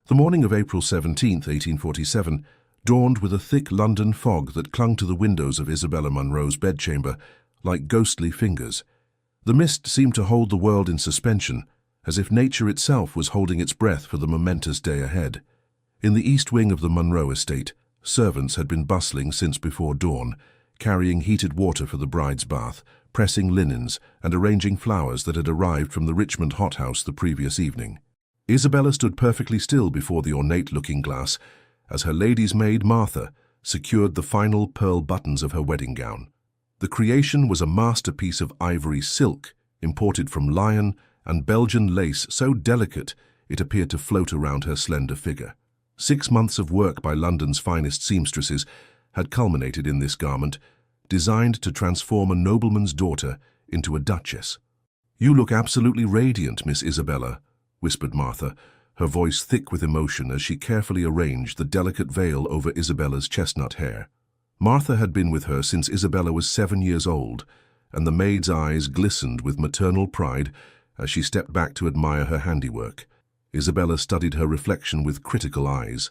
The morning of April 17th, 1847, dawned with a thick London fog that clung to the windows of Isabella Munro's bedchamber like ghostly fingers. The mist seemed to hold the world in suspension, as if nature itself was holding its breath for the momentous day ahead. In the east wing of the Munro estate, servants had been bustling since before dawn, carrying heated water for the bride's bath, pressing linens, and arranging flowers that had arrived from the Richmond hothouse the previous evening. Isabella stood perfectly still before the ornate looking-glass as her lady's maid, Martha, secured the final pearl buttons of her wedding gown. The creation was a masterpiece of ivory silk, imported from Lyon, and Belgian lace so delicate it appeared to float around her slender figure. 6 months of work by London's finest seamstresses had culminated in this garment, designed to transform a nobleman's daughter into a duchess. "You look absolutely radiant, Miss Isabella," whispered Martha, her voice thick with emotion as she carefully arranged the delicate veil over Isabella's chestnut hair. Martha had been with her since Isabella was 7 years old, and the maid's eyes glistened with maternal pride as she stepped back to admire her handiwork. Isabella studied her reflection with critical eyes.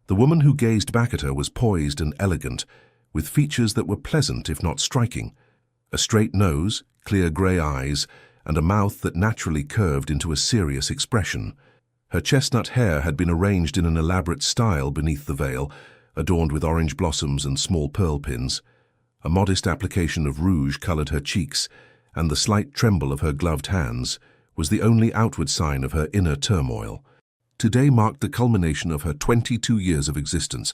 The woman who gazed back at her was poised and elegant, with features that were pleasant if not striking. A straight nose, clear grey eyes, and a mouth that naturally curved into a serious expression. Her chestnut hair had been arranged in an elaborate style beneath the veil, adorned with orange blossoms and small pearl pins. A modest application of rouge coloured her cheeks, and the slight tremble of her gloved hands was the only outward sign of her inner turmoil. Today marked the culmination of her 22 years of existence,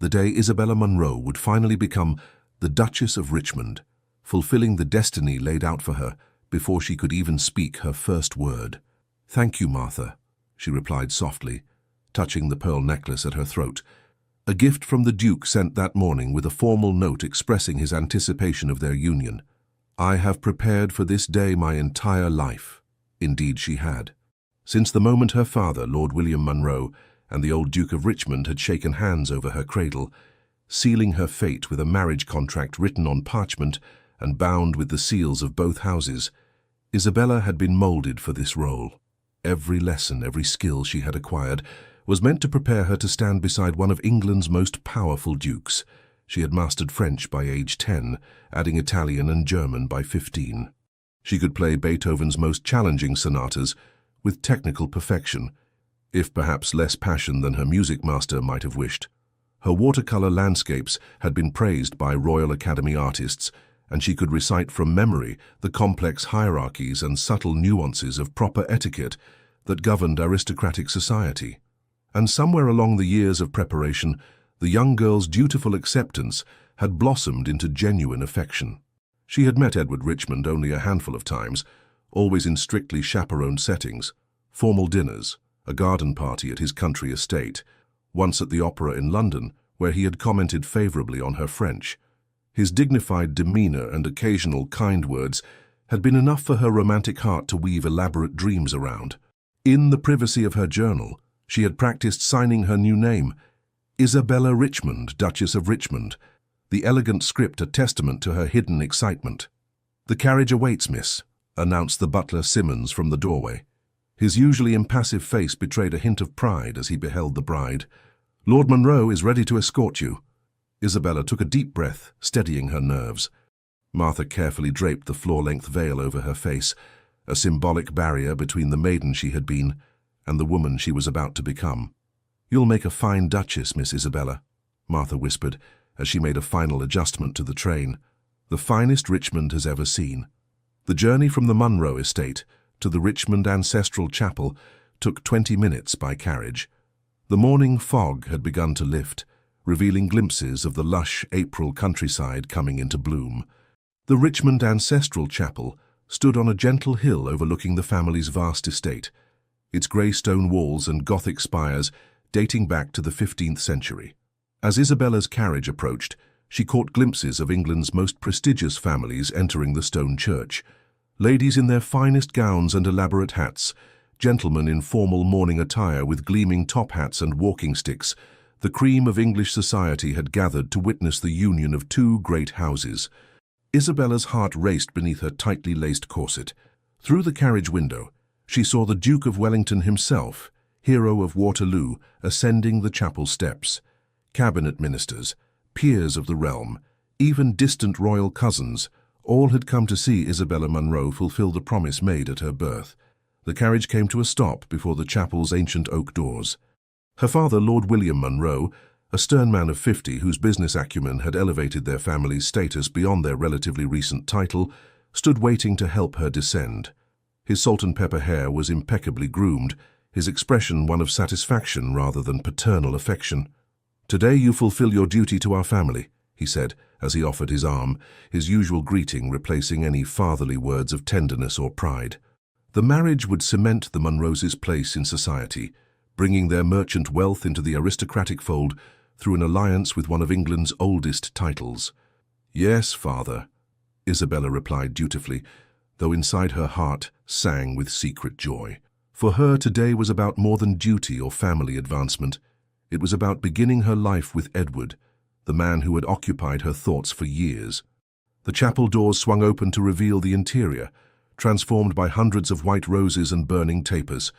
the day Isabella Munro would finally become the Duchess of Richmond, fulfilling the destiny laid out for her before she could even speak her first word. "Thank you, Martha," she replied softly, touching the pearl necklace at her throat. A gift from the Duke sent that morning with a formal note expressing his anticipation of their union. "I have prepared for this day my entire life." Indeed she had. Since the moment her father, Lord William Munro, and the old Duke of Richmond had shaken hands over her cradle, sealing her fate with a marriage contract written on parchment and bound with the seals of both houses, Isabella had been moulded for this role. Every lesson, every skill she had acquired was meant to prepare her to stand beside one of England's most powerful dukes. She had mastered French by age 10, adding Italian and German by 15. She could play Beethoven's most challenging sonatas with technical perfection, if perhaps less passion than her music master might have wished. Her watercolor landscapes had been praised by Royal Academy artists, and she could recite from memory the complex hierarchies and subtle nuances of proper etiquette that governed aristocratic society. And somewhere along the years of preparation, the young girl's dutiful acceptance had blossomed into genuine affection. She had met Edward Richmond only a handful of times, always in strictly chaperoned settings, formal dinners, a garden party at his country estate, once at the Opera in London, where he had commented favourably on her French. His dignified demeanour and occasional kind words had been enough for her romantic heart to weave elaborate dreams around. In the privacy of her journal, she had practised signing her new name, Isabella Richmond, Duchess of Richmond, the elegant script a testament to her hidden excitement. "The carriage awaits, miss," announced the butler Simmons from the doorway. His usually impassive face betrayed a hint of pride as he beheld the bride. "Lord Munro is ready to escort you." Isabella took a deep breath, steadying her nerves. Martha carefully draped the floor-length veil over her face, a symbolic barrier between the maiden she had been and the woman she was about to become. "You'll make a fine duchess, Miss Isabella," Martha whispered as she made a final adjustment to the train. "The finest Richmond has ever seen." The journey from the Munro estate to the Richmond Ancestral Chapel took 20 minutes by carriage. The morning fog had begun to lift, revealing glimpses of the lush April countryside coming into bloom. The Richmond Ancestral Chapel stood on a gentle hill overlooking the family's vast estate, its grey stone walls and Gothic spires dating back to the 15th century. As Isabella's carriage approached, she caught glimpses of England's most prestigious families entering the stone church. Ladies in their finest gowns and elaborate hats, gentlemen in formal morning attire with gleaming top hats and walking sticks, the cream of English society had gathered to witness the union of two great houses. Isabella's heart raced beneath her tightly laced corset. Through the carriage window, she saw the Duke of Wellington himself, hero of Waterloo, ascending the chapel steps. Cabinet ministers, peers of the realm, even distant royal cousins, all had come to see Isabella Munro fulfill the promise made at her birth. The carriage came to a stop before the chapel's ancient oak doors. Her father, Lord William Munro, a stern man of 50 whose business acumen had elevated their family's status beyond their relatively recent title, stood waiting to help her descend. His salt-and-pepper hair was impeccably groomed, his expression one of satisfaction rather than paternal affection. "Today you fulfill your duty to our family," he said, as he offered his arm, his usual greeting replacing any fatherly words of tenderness or pride. The marriage would cement the Munros' place in society, bringing their merchant wealth into the aristocratic fold through an alliance with one of England's oldest titles. "Yes, father," Isabella replied dutifully, though inside her heart sang with secret joy. For her, today was about more than duty or family advancement. It was about beginning her life with Edward, the man who had occupied her thoughts for years. The chapel doors swung open to reveal the interior, transformed by hundreds of white roses and burning tapers.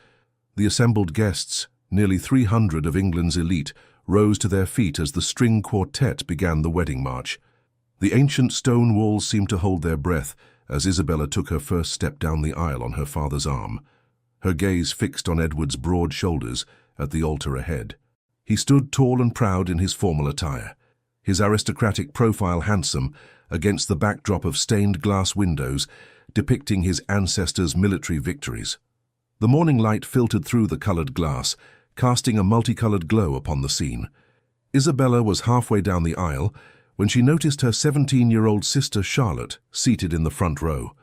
The assembled guests, nearly 300 of England's elite, rose to their feet as the string quartet began the wedding march. The ancient stone walls seemed to hold their breath as Isabella took her first step down the aisle on her father's arm, her gaze fixed on Edward's broad shoulders at the altar ahead. He stood tall and proud in his formal attire, his aristocratic profile handsome against the backdrop of stained glass windows depicting his ancestors' military victories. The morning light filtered through the colored glass, casting a multicolored glow upon the scene. Isabella was halfway down the aisle when she noticed her 17-year-old sister Charlotte seated in the front row.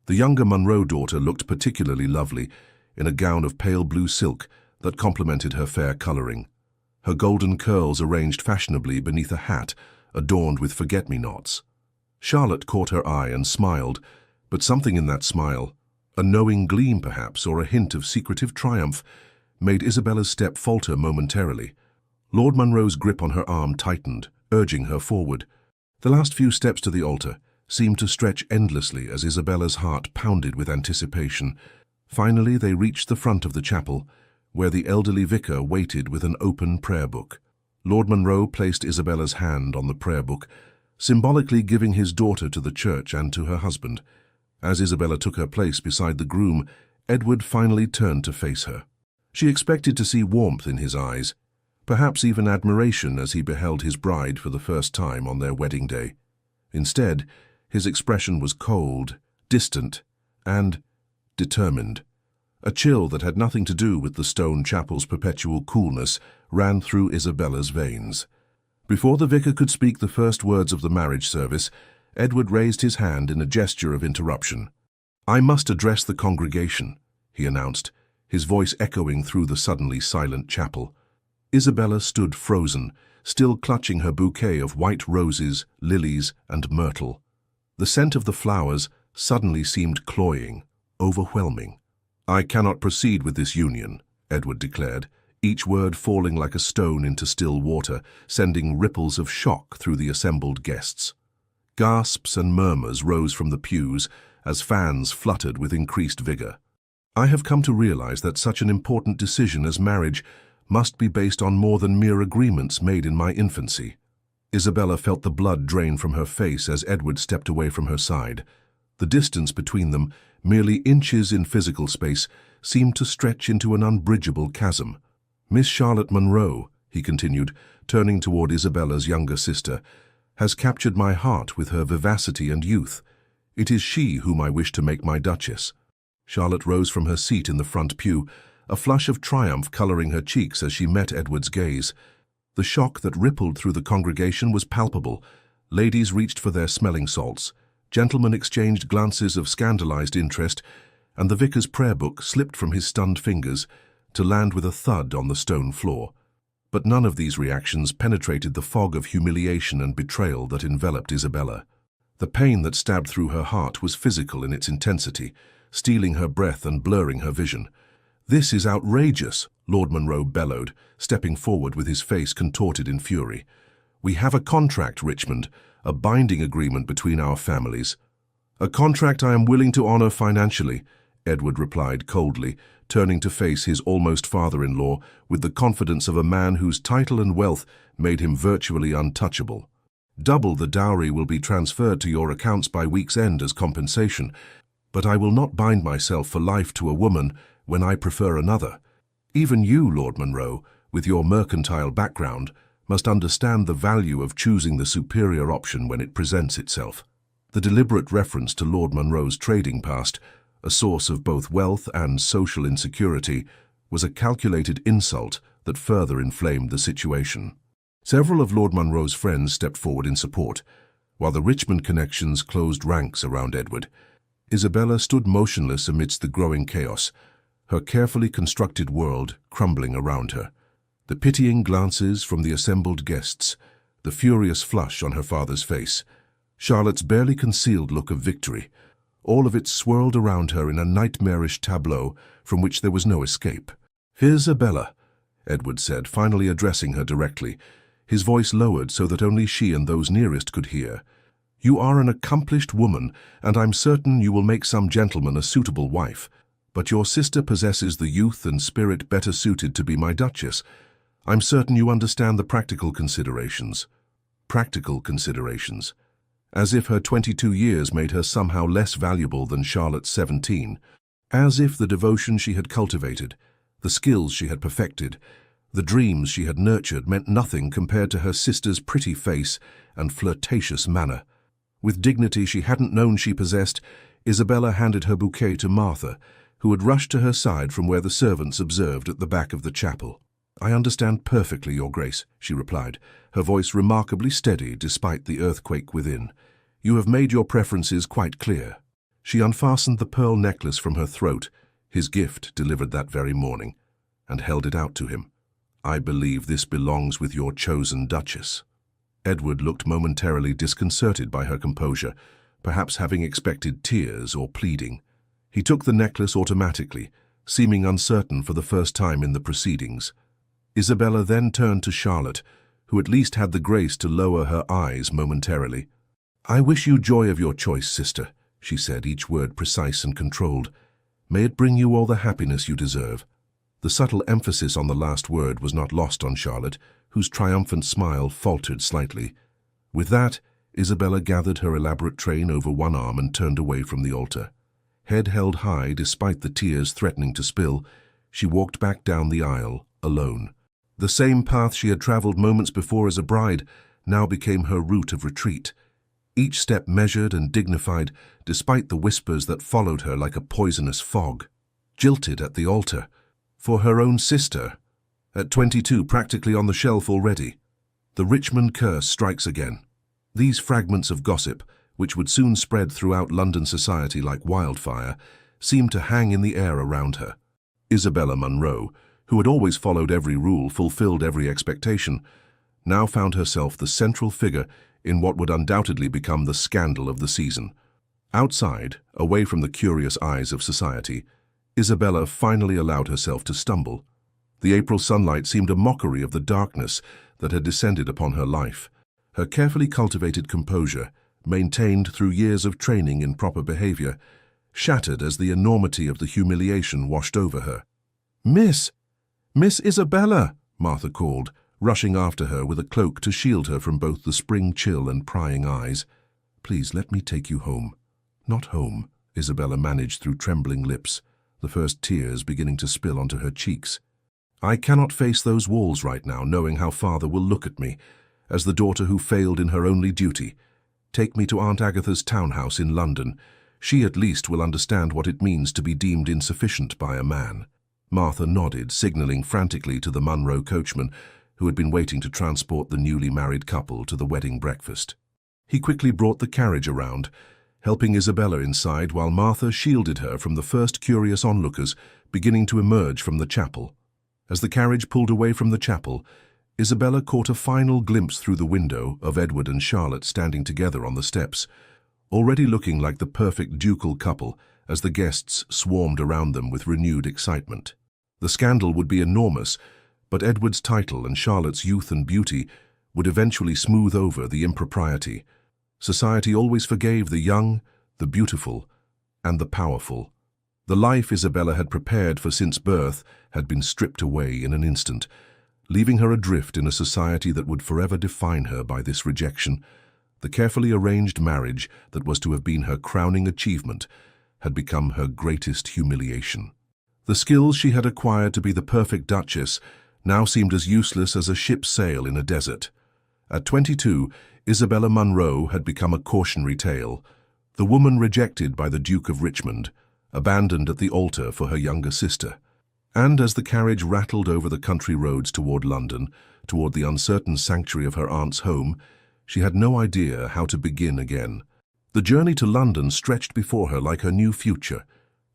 The younger Munro daughter looked particularly lovely in a gown of pale blue silk that complemented her fair coloring. Her golden curls arranged fashionably beneath a hat adorned with forget-me-nots. Charlotte caught her eye and smiled, but something in that smile, a knowing gleam perhaps, or a hint of secretive triumph, made Isabella's step falter momentarily. Lord Munro's grip on her arm tightened, urging her forward. The last few steps to the altar seemed to stretch endlessly as Isabella's heart pounded with anticipation. Finally, they reached the front of the chapel, where the elderly vicar waited with an open prayer book. Lord Munro placed Isabella's hand on the prayer book, symbolically giving his daughter to the church and to her husband. As Isabella took her place beside the groom, Edward finally turned to face her. She expected to see warmth in his eyes, perhaps even admiration as he beheld his bride for the first time on their wedding day. Instead, his expression was cold, distant, and determined. A chill that had nothing to do with the stone chapel's perpetual coolness ran through Isabella's veins. Before the vicar could speak the first words of the marriage service, Edward raised his hand in a gesture of interruption. "I must address the congregation," he announced, his voice echoing through the suddenly silent chapel. Isabella stood frozen, still clutching her bouquet of white roses, lilies, and myrtle. The scent of the flowers suddenly seemed cloying, overwhelming. "I cannot proceed with this union," Edward declared, each word falling like a stone into still water, sending ripples of shock through the assembled guests. Gasps and murmurs rose from the pews as fans fluttered with increased vigor. "I have come to realize that such an important decision as marriage must be based on more than mere agreements made in my infancy." Isabella felt the blood drain from her face as Edward stepped away from her side. The distance between them, merely inches in physical space, seemed to stretch into an unbridgeable chasm. "Miss Charlotte Munro," he continued, turning toward Isabella's younger sister, "has captured my heart with her vivacity and youth. It is she whom I wish to make my duchess." Charlotte rose from her seat in the front pew, a flush of triumph coloring her cheeks as she met Edward's gaze. The shock that rippled through the congregation was palpable. Ladies reached for their smelling salts, gentlemen exchanged glances of scandalized interest, and the vicar's prayer book slipped from his stunned fingers to land with a thud on the stone floor. But none of these reactions penetrated the fog of humiliation and betrayal that enveloped Isabella. The pain that stabbed through her heart was physical in its intensity, stealing her breath and blurring her vision. "This is outrageous," Lord Munro bellowed, stepping forward with his face contorted in fury. "We have a contract, Richmond, a binding agreement between our families." "A contract I am willing to honor financially," Edward replied coldly, turning to face his almost father-in-law with the confidence of a man whose title and wealth made him virtually untouchable. Double the dowry will be transferred to your accounts by week's end as compensation, but I will not bind myself for life to a woman when I prefer another. Even you, Lord Monroe, with your mercantile background, must understand the value of choosing the superior option when it presents itself. The deliberate reference to Lord Monroe's trading past, a source of both wealth and social insecurity, was a calculated insult that further inflamed the situation. Several of Lord Monroe's friends stepped forward in support, while the Richmond connections closed ranks around Edward. Isabella stood motionless amidst the growing chaos, her carefully constructed world crumbling around her. The pitying glances from the assembled guests, the furious flush on her father's face, Charlotte's barely concealed look of victory, all of it swirled around her in a nightmarish tableau from which there was no escape. "Isabella," Edward said, finally addressing her directly, his voice lowered so that only she and those nearest could hear. "You are an accomplished woman, and I'm certain you will make some gentleman a suitable wife. But your sister possesses the youth and spirit better suited to be my Duchess. I'm certain you understand the practical considerations." Practical considerations. As if her 22 years made her somehow less valuable than Charlotte's 17. As if the devotion she had cultivated, the skills she had perfected, the dreams she had nurtured meant nothing compared to her sister's pretty face and flirtatious manner. With dignity she hadn't known she possessed, Isabella handed her bouquet to Martha, who had rushed to her side from where the servants observed at the back of the chapel. "I understand perfectly, Your Grace," she replied, her voice remarkably steady despite the earthquake within. "You have made your preferences quite clear." She unfastened the pearl necklace from her throat, his gift delivered that very morning, and held it out to him. "I believe this belongs with your chosen Duchess." Edward looked momentarily disconcerted by her composure, perhaps having expected tears or pleading. He took the necklace automatically, seeming uncertain for the first time in the proceedings. Isabella then turned to Charlotte, who at least had the grace to lower her eyes momentarily. "I wish you joy of your choice, sister," she said, each word precise and controlled. "May it bring you all the happiness you deserve." The subtle emphasis on the last word was not lost on Charlotte, whose triumphant smile faltered slightly. With that, Isabella gathered her elaborate train over one arm and turned away from the altar. Head held high despite the tears threatening to spill, she walked back down the aisle, alone. The same path she had traveled moments before as a bride now became her route of retreat. Each step measured and dignified, despite the whispers that followed her like a poisonous fog. Jilted at the altar. For her own sister. At 22, practically on the shelf already. The Richmond curse strikes again. These fragments of gossip, which would soon spread throughout London society like wildfire, seemed to hang in the air around her. Isabella Monroe, who had always followed every rule, fulfilled every expectation, now found herself the central figure in what would undoubtedly become the scandal of the season. Outside, away from the curious eyes of society, Isabella finally allowed herself to stumble. The April sunlight seemed a mockery of the darkness that had descended upon her life. Her carefully cultivated composure, maintained through years of training in proper behavior, shattered as the enormity of the humiliation washed over her. "Miss Isabella," Martha called, rushing after her with a cloak to shield her from both the spring chill and prying eyes. "Please let me take you home." "Not home," Isabella managed through trembling lips, the first tears beginning to spill onto her cheeks. "I cannot face those walls right now, knowing how Father will look at me, as the daughter who failed in her only duty. Take me to Aunt Agatha's townhouse in London. She at least will understand what it means to be deemed insufficient by a man." Martha nodded, signaling frantically to the Monroe coachman, who had been waiting to transport the newly married couple to the wedding breakfast. He quickly brought the carriage around, helping Isabella inside while Martha shielded her from the first curious onlookers beginning to emerge from the chapel. As the carriage pulled away from the chapel, Isabella caught a final glimpse through the window of Edward and Charlotte standing together on the steps, already looking like the perfect ducal couple as the guests swarmed around them with renewed excitement. The scandal would be enormous, but Edward's title and Charlotte's youth and beauty would eventually smooth over the impropriety. Society always forgave the young, the beautiful, and the powerful. The life Isabella had prepared for since birth had been stripped away in an instant, leaving her adrift in a society that would forever define her by this rejection. The carefully arranged marriage that was to have been her crowning achievement had become her greatest humiliation. The skills she had acquired to be the perfect duchess now seemed as useless as a ship's sail in a desert. At 22, Isabella Munro had become a cautionary tale, the woman rejected by the Duke of Richmond, abandoned at the altar for her younger sister. And as the carriage rattled over the country roads toward London, toward the uncertain sanctuary of her aunt's home, she had no idea how to begin again. The journey to London stretched before her like her new future,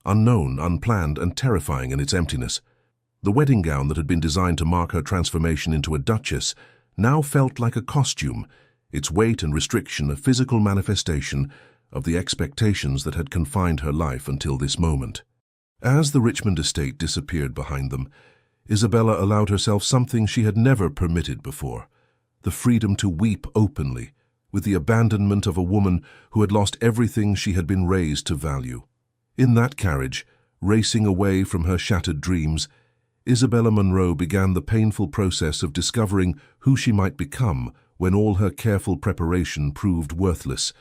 unknown, unplanned, and terrifying in its emptiness. The wedding gown that had been designed to mark her transformation into a duchess now felt like a costume, its weight and restriction a physical manifestation of the expectations that had confined her life until this moment. As the Richmond estate disappeared behind them, Isabella allowed herself something she had never permitted before, the freedom to weep openly, with the abandonment of a woman who had lost everything she had been raised to value. In that carriage, racing away from her shattered dreams, Isabella Munro began the painful process of discovering who she might become when all her careful preparation proved worthless,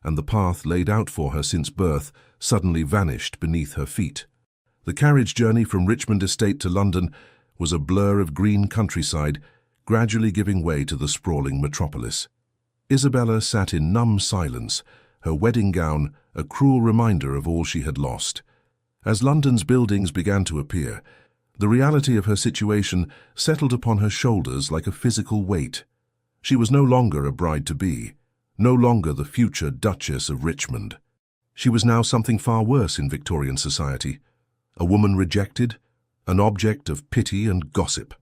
and the path laid out for her since birth suddenly vanished beneath her feet. The carriage journey from Richmond Estate to London was a blur of green countryside, gradually giving way to the sprawling metropolis. Isabella sat in numb silence, her wedding gown a cruel reminder of all she had lost. As London's buildings began to appear, the reality of her situation settled upon her shoulders like a physical weight. She was no longer a bride-to-be, no longer the future Duchess of Richmond. She was now something far worse in Victorian society, a woman rejected, an object of pity and gossip.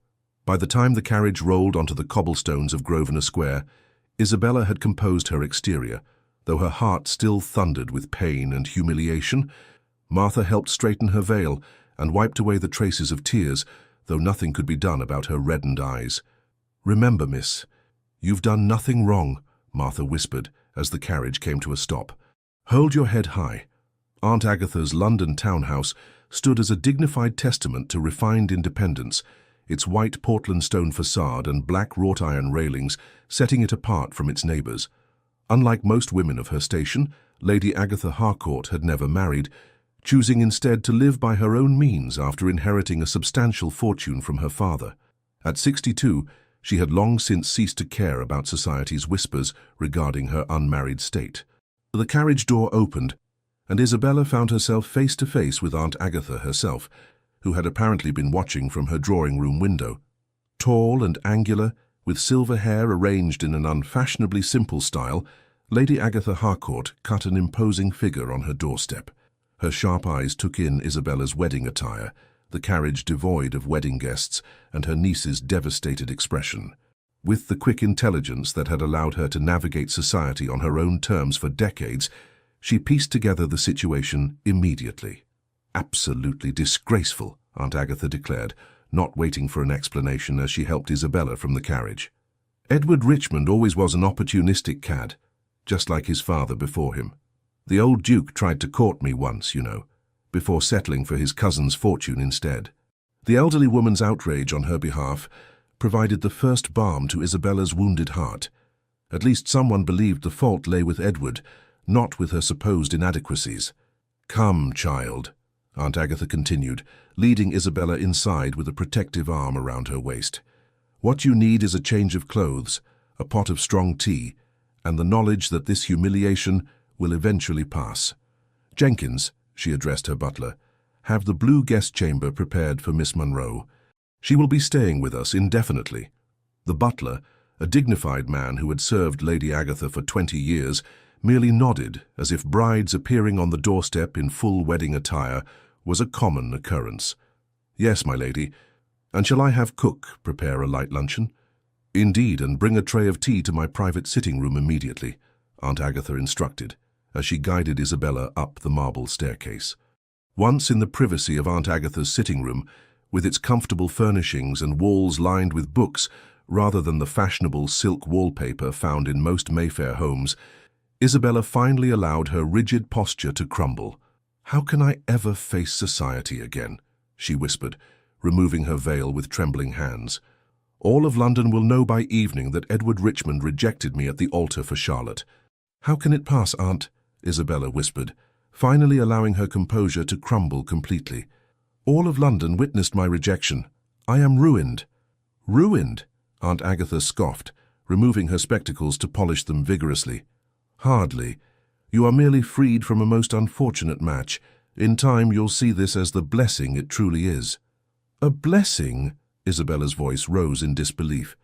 By the time the carriage rolled onto the cobblestones of Grosvenor Square, Isabella had composed her exterior, though her heart still thundered with pain and humiliation. Martha helped straighten her veil and wiped away the traces of tears, though nothing could be done about her reddened eyes. "Remember, miss, you've done nothing wrong," Martha whispered as the carriage came to a stop. "Hold your head high." Aunt Agatha's London townhouse stood as a dignified testament to refined independence, its white Portland stone facade and black wrought iron railings setting it apart from its neighbours. Unlike most women of her station, Lady Agatha Harcourt had never married, choosing instead to live by her own means after inheriting a substantial fortune from her father. At 62, she had long since ceased to care about society's whispers regarding her unmarried state. The carriage door opened, and Isabella found herself face to face with Aunt Agatha herself, who had apparently been watching from her drawing-room window. Tall and angular, with silver hair arranged in an unfashionably simple style, Lady Agatha Harcourt cut an imposing figure on her doorstep. Her sharp eyes took in Isabella's wedding attire, the carriage devoid of wedding guests, and her niece's devastated expression. With the quick intelligence that had allowed her to navigate society on her own terms for decades, she pieced together the situation immediately. "Absolutely disgraceful," Aunt Agatha declared, not waiting for an explanation as she helped Isabella from the carriage. "Edward Richmond always was an opportunistic cad, just like his father before him. The old Duke tried to court me once, you know, before settling for his cousin's fortune instead." The elderly woman's outrage on her behalf provided the first balm to Isabella's wounded heart. At least someone believed the fault lay with Edward, not with her supposed inadequacies. "Come, child," Aunt Agatha continued, leading Isabella inside with a protective arm around her waist. "What you need is a change of clothes, a pot of strong tea, and the knowledge that this humiliation will eventually pass. Jenkins," she addressed her butler, "have the blue guest chamber prepared for Miss Munro. She will be staying with us indefinitely." The butler, a dignified man who had served Lady Agatha for 20 years, merely nodded as if brides appearing on the doorstep in full wedding attire was a common occurrence. "Yes, my lady. And shall I have cook prepare a light luncheon?" "Indeed, and bring a tray of tea to my private sitting room immediately," Aunt Agatha instructed, as she guided Isabella up the marble staircase. Once in the privacy of Aunt Agatha's sitting room, with its comfortable furnishings and walls lined with books rather than the fashionable silk wallpaper found in most Mayfair homes, Isabella finally allowed her rigid posture to crumble. "How can I ever face society again?" she whispered, removing her veil with trembling hands. "All of London will know by evening that Edward Richmond rejected me at the altar for Charlotte." "How can it pass, Aunt?" Isabella whispered, finally allowing her composure to crumble completely. "All of London witnessed my rejection. I am ruined." "Ruined?" Aunt Agatha scoffed, removing her spectacles to polish them vigorously. "Hardly. You are merely freed from a most unfortunate match. In time you'll see this as the blessing it truly is." "A blessing?" Isabella's voice rose in disbelief.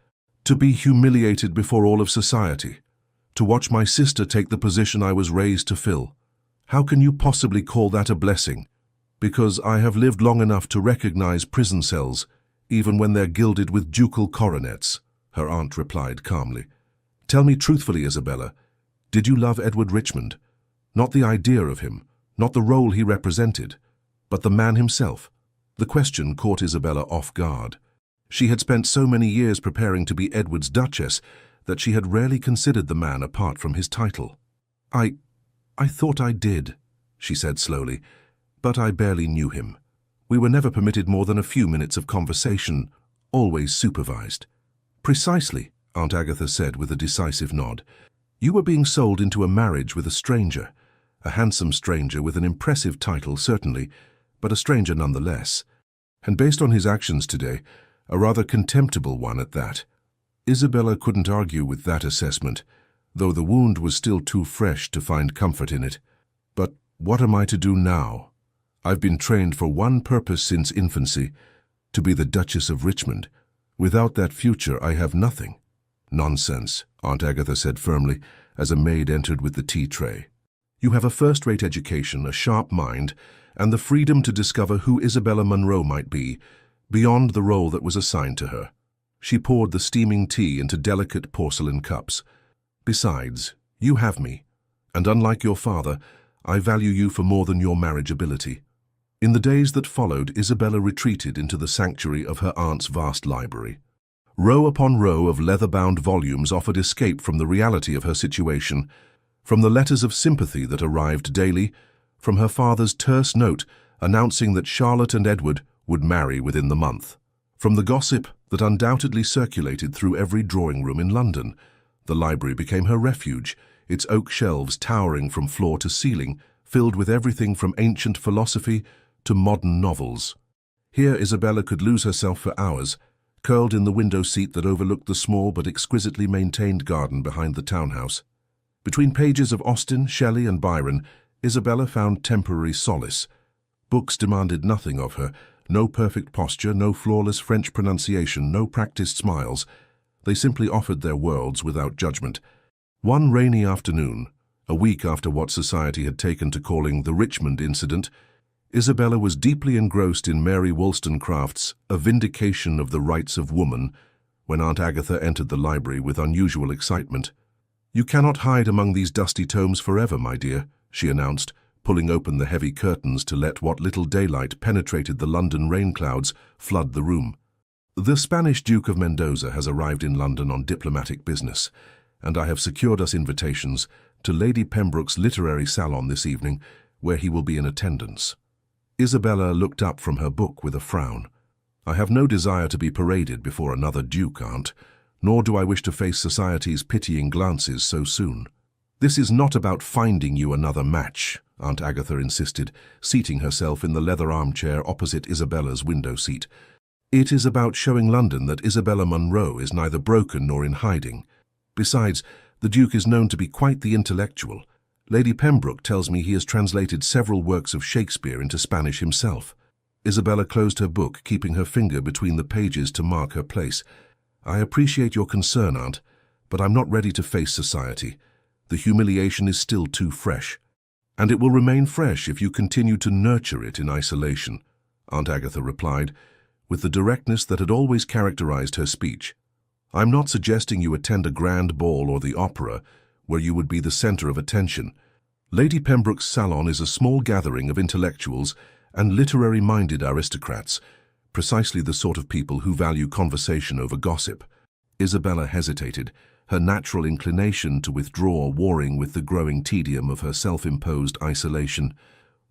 "To be humiliated before all of society. To watch my sister take the position I was raised to fill. How can you possibly call that a blessing?" "Because I have lived long enough to recognize prison cells, even when they're gilded with ducal coronets," her aunt replied calmly. "Tell me truthfully, Isabella, did you love Edward Richmond? Not the idea of him, not the role he represented, but the man himself." The question caught Isabella off guard. She had spent so many years preparing to be Edward's Duchess that she had rarely considered the man apart from his title. I thought I did," she said slowly, "but I barely knew him. We were never permitted more than a few minutes of conversation, always supervised." "Precisely," Aunt Agatha said with a decisive nod. "You were being sold into a marriage with a stranger, a handsome stranger with an impressive title, certainly, but a stranger nonetheless. And based on his actions today, a rather contemptible one at that." Isabella couldn't argue with that assessment, though the wound was still too fresh to find comfort in it. "But what am I to do now? I've been trained for one purpose since infancy, to be the Duchess of Richmond. Without that future, I have nothing." "Nonsense," Aunt Agatha said firmly, as a maid entered with the tea tray. "You have a first-rate education, a sharp mind, and the freedom to discover who Isabella Munro might be, beyond the role that was assigned to her." She poured the steaming tea into delicate porcelain cups. "Besides, you have me, and unlike your father, I value you for more than your marriage ability." In the days that followed, Isabella retreated into the sanctuary of her aunt's vast library. Row upon row of leather-bound volumes offered escape from the reality of her situation, from the letters of sympathy that arrived daily, from her father's terse note announcing that Charlotte and Edward would marry within the month, from the gossip that undoubtedly circulated through every drawing-room in London. The library became her refuge, its oak shelves towering from floor to ceiling, filled with everything from ancient philosophy to modern novels. Here Isabella could lose herself for hours, curled in the window seat that overlooked the small but exquisitely maintained garden behind the townhouse. Between pages of Austen, Shelley, and Byron, Isabella found temporary solace. Books demanded nothing of her, no perfect posture, no flawless French pronunciation, no practiced smiles. They simply offered their worlds without judgment. One rainy afternoon, a week after what society had taken to calling the Richmond incident, Isabella was deeply engrossed in Mary Wollstonecraft's A Vindication of the Rights of Woman when Aunt Agatha entered the library with unusual excitement. "You cannot hide among these dusty tomes forever, my dear," she announced, pulling open the heavy curtains to let what little daylight penetrated the London rain clouds flood the room. "The Spanish Duke of Mendoza has arrived in London on diplomatic business, and I have secured us invitations to Lady Pembroke's literary salon this evening, where he will be in attendance." Isabella looked up from her book with a frown. "I have no desire to be paraded before another duke, Aunt, nor do I wish to face society's pitying glances so soon." "This is not about finding you another match," Aunt Agatha insisted, seating herself in the leather armchair opposite Isabella's window seat. "It is about showing London that Isabella Munro is neither broken nor in hiding. Besides, the Duke is known to be quite the intellectual. Lady Pembroke tells me he has translated several works of Shakespeare into Spanish himself." Isabella closed her book, keeping her finger between the pages to mark her place. "I appreciate your concern, Aunt, but I'm not ready to face society. The humiliation is still too fresh. And it will remain fresh if you continue to nurture it in isolation," Aunt Agatha replied, with the directness that had always characterized her speech. "I'm not suggesting you attend a grand ball or the opera, where you would be the center of attention. Lady Pembroke's salon is a small gathering of intellectuals and literary-minded aristocrats, precisely the sort of people who value conversation over gossip." Isabella hesitated, her natural inclination to withdraw warring with the growing tedium of her self-imposed isolation.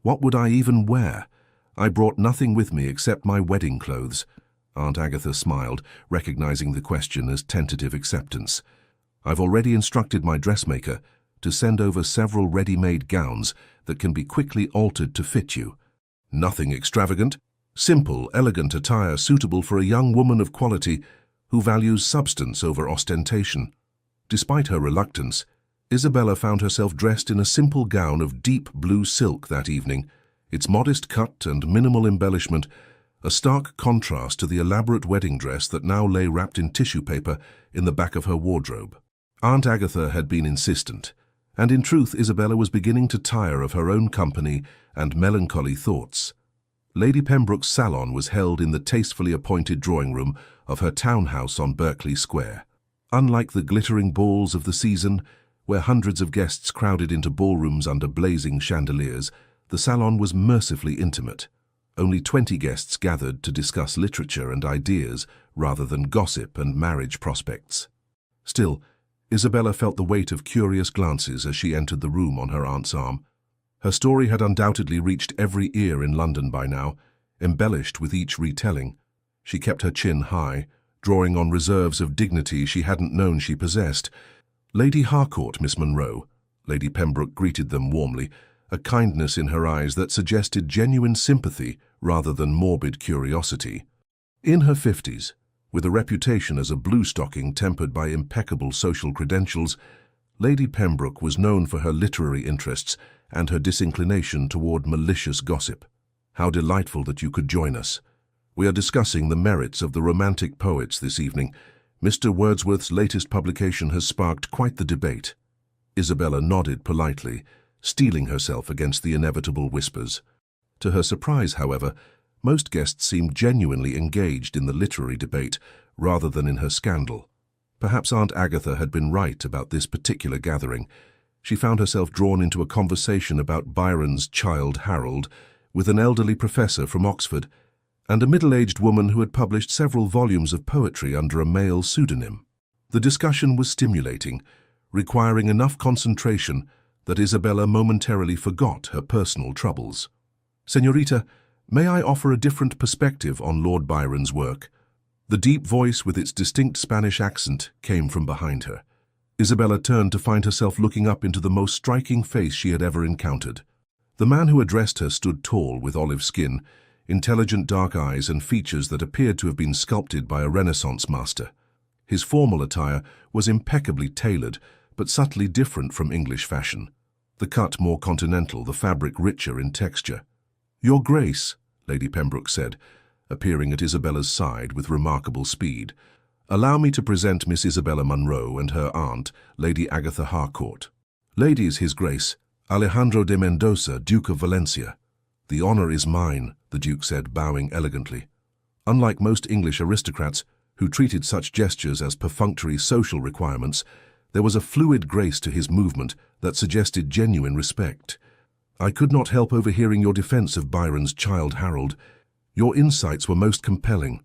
What would I even wear? I brought nothing with me except my wedding clothes. Aunt Agatha smiled, recognizing the question as tentative acceptance. I've already instructed my dressmaker to send over several ready-made gowns that can be quickly altered to fit you. Nothing extravagant, simple, elegant attire suitable for a young woman of quality who values substance over ostentation. Despite her reluctance, Isabella found herself dressed in a simple gown of deep blue silk that evening, its modest cut and minimal embellishment a stark contrast to the elaborate wedding dress that now lay wrapped in tissue paper in the back of her wardrobe. Aunt Agatha had been insistent, and in truth Isabella was beginning to tire of her own company and melancholy thoughts. Lady Pembroke's salon was held in the tastefully appointed drawing-room of her townhouse on Berkeley Square. Unlike the glittering balls of the season, where hundreds of guests crowded into ballrooms under blazing chandeliers, the salon was mercifully intimate. Only 20 guests gathered to discuss literature and ideas rather than gossip and marriage prospects. Still, Isabella felt the weight of curious glances as she entered the room on her aunt's arm. Her story had undoubtedly reached every ear in London by now, embellished with each retelling. She kept her chin high, drawing on reserves of dignity she hadn't known she possessed. "Lady Harcourt, Miss Munro," Lady Pembroke greeted them warmly, a kindness in her eyes that suggested genuine sympathy rather than morbid curiosity. In her 50s, with a reputation as a blue-stocking tempered by impeccable social credentials, Lady Pembroke was known for her literary interests and her disinclination toward malicious gossip. "How delightful that you could join us. We are discussing the merits of the Romantic poets this evening. Mr. Wordsworth's latest publication has sparked quite the debate." Isabella nodded politely, steeling herself against the inevitable whispers. To her surprise, however, most guests seemed genuinely engaged in the literary debate rather than in her scandal. Perhaps Aunt Agatha had been right about this particular gathering. She found herself drawn into a conversation about Byron's Childe Harold with an elderly professor from Oxford and a middle-aged woman who had published several volumes of poetry under a male pseudonym. The discussion was stimulating, requiring enough concentration that Isabella momentarily forgot her personal troubles. "Señorita, may I offer a different perspective on Lord Byron's work?" The deep voice with its distinct Spanish accent came from behind her. Isabella turned to find herself looking up into the most striking face she had ever encountered. The man who addressed her stood tall with olive skin, intelligent dark eyes and features that appeared to have been sculpted by a Renaissance master. His formal attire was impeccably tailored, but subtly different from English fashion. The cut more continental, the fabric richer in texture. "Your Grace," Lady Pembroke said, appearing at Isabella's side with remarkable speed, "allow me to present Miss Isabella Munro and her aunt, Lady Agatha Harcourt. Ladies, His Grace, Alejandro de Mendoza, Duke of Valencia." "The honor is mine," the Duke said, bowing elegantly. Unlike most English aristocrats, who treated such gestures as perfunctory social requirements, there was a fluid grace to his movement that suggested genuine respect. "I could not help overhearing your defense of Byron's Childe Harold. Your insights were most compelling."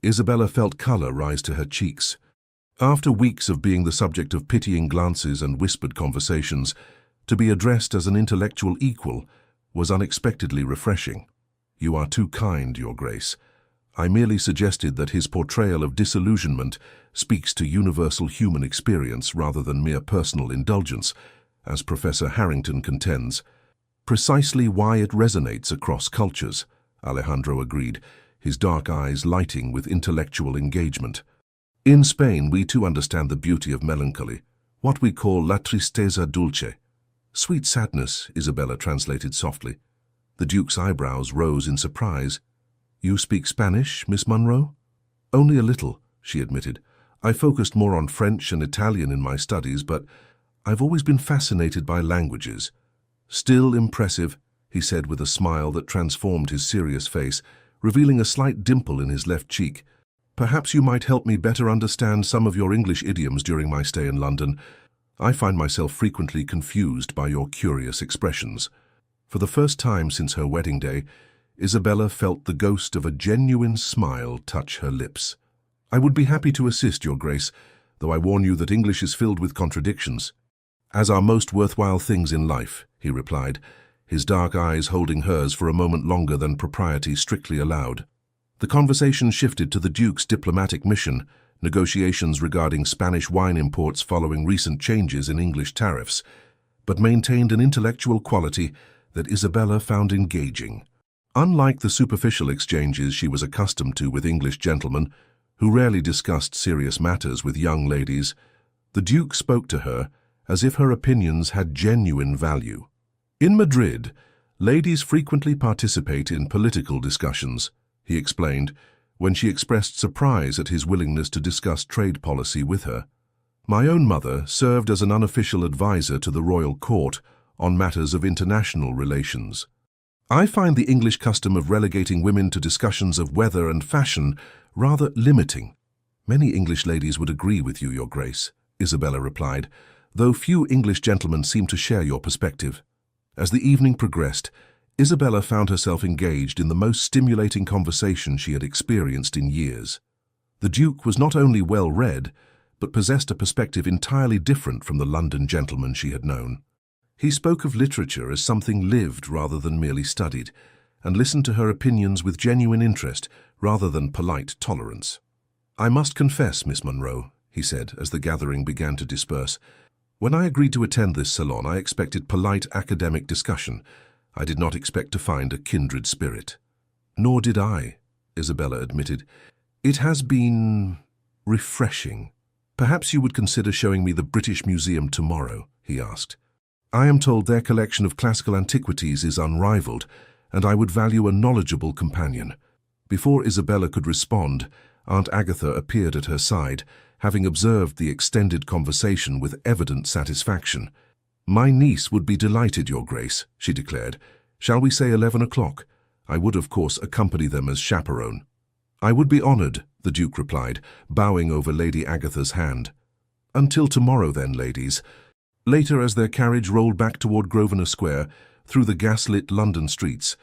Isabella felt color rise to her cheeks. After weeks of being the subject of pitying glances and whispered conversations, to be addressed as an intellectual equal was unexpectedly refreshing. "You are too kind, Your Grace. I merely suggested that his portrayal of disillusionment speaks to universal human experience rather than mere personal indulgence, as Professor Harrington contends." "Precisely why it resonates across cultures," Alejandro agreed, his dark eyes lighting with intellectual engagement. "In Spain, we too understand the beauty of melancholy, what we call la tristeza dulce." "Sweet sadness," Isabella translated softly. The Duke's eyebrows rose in surprise. "You speak Spanish, Miss Munro?" "Only a little," she admitted. "I focused more on French and Italian in my studies, but I've always been fascinated by languages." "Still impressive," he said with a smile that transformed his serious face, revealing a slight dimple in his left cheek. "Perhaps you might help me better understand some of your English idioms during my stay in London. I find myself frequently confused by your curious expressions." For the first time since her wedding day, Isabella felt the ghost of a genuine smile touch her lips. "I would be happy to assist, Your Grace, though I warn you that English is filled with contradictions." "As are most worthwhile things in life," he replied, his dark eyes holding hers for a moment longer than propriety strictly allowed. The conversation shifted to the Duke's diplomatic mission, negotiations regarding Spanish wine imports following recent changes in English tariffs, but maintained an intellectual quality that Isabella found engaging. Unlike the superficial exchanges she was accustomed to with English gentlemen, who rarely discussed serious matters with young ladies, the Duke spoke to her as if her opinions had genuine value. In Madrid, ladies frequently participate in political discussions, he explained, when she expressed surprise at his willingness to discuss trade policy with her. My own mother served as an unofficial advisor to the royal court on matters of international relations. I find the English custom of relegating women to discussions of weather and fashion rather limiting. Many English ladies would agree with you, Your Grace, Isabella replied, though few English gentlemen seem to share your perspective. As the evening progressed, Isabella found herself engaged in the most stimulating conversation she had experienced in years. The Duke was not only well-read, but possessed a perspective entirely different from the London gentleman she had known. He spoke of literature as something lived rather than merely studied, and listened to her opinions with genuine interest rather than polite tolerance. I must confess, Miss Munro, he said as the gathering began to disperse, when I agreed to attend this salon, I expected polite academic discussion. I did not expect to find a kindred spirit. Nor did I, Isabella admitted. It has been refreshing. Perhaps you would consider showing me the British Museum tomorrow, he asked. I am told their collection of classical antiquities is unrivaled, and I would value a knowledgeable companion. Before Isabella could respond, Aunt Agatha appeared at her side, having observed the extended conversation with evident satisfaction. My niece would be delighted, Your Grace, she declared. Shall we say 11 o'clock? I would, of course, accompany them as chaperone. I would be honored, the Duke replied, bowing over Lady Agatha's hand. Until tomorrow, then, ladies. Later, as their carriage rolled back toward Grosvenor Square, through the gas-lit London streets,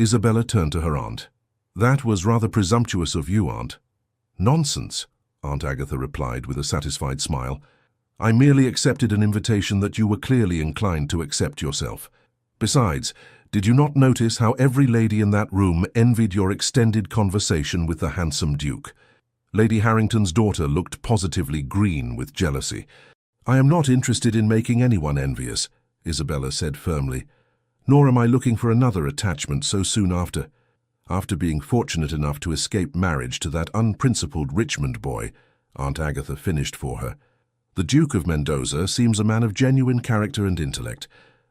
Isabella turned to her aunt. That was rather presumptuous of you, Aunt. Nonsense, Aunt Agatha replied with a satisfied smile. I merely accepted an invitation that you were clearly inclined to accept yourself. Besides, did you not notice how every lady in that room envied your extended conversation with the handsome Duke? Lady Harrington's daughter looked positively green with jealousy. I am not interested in making anyone envious, Isabella said firmly. Nor am I looking for another attachment so soon after. After being fortunate enough to escape marriage to that unprincipled Richmond boy, Aunt Agatha finished for her. The Duke of Mendoza seems a man of genuine character and intellect.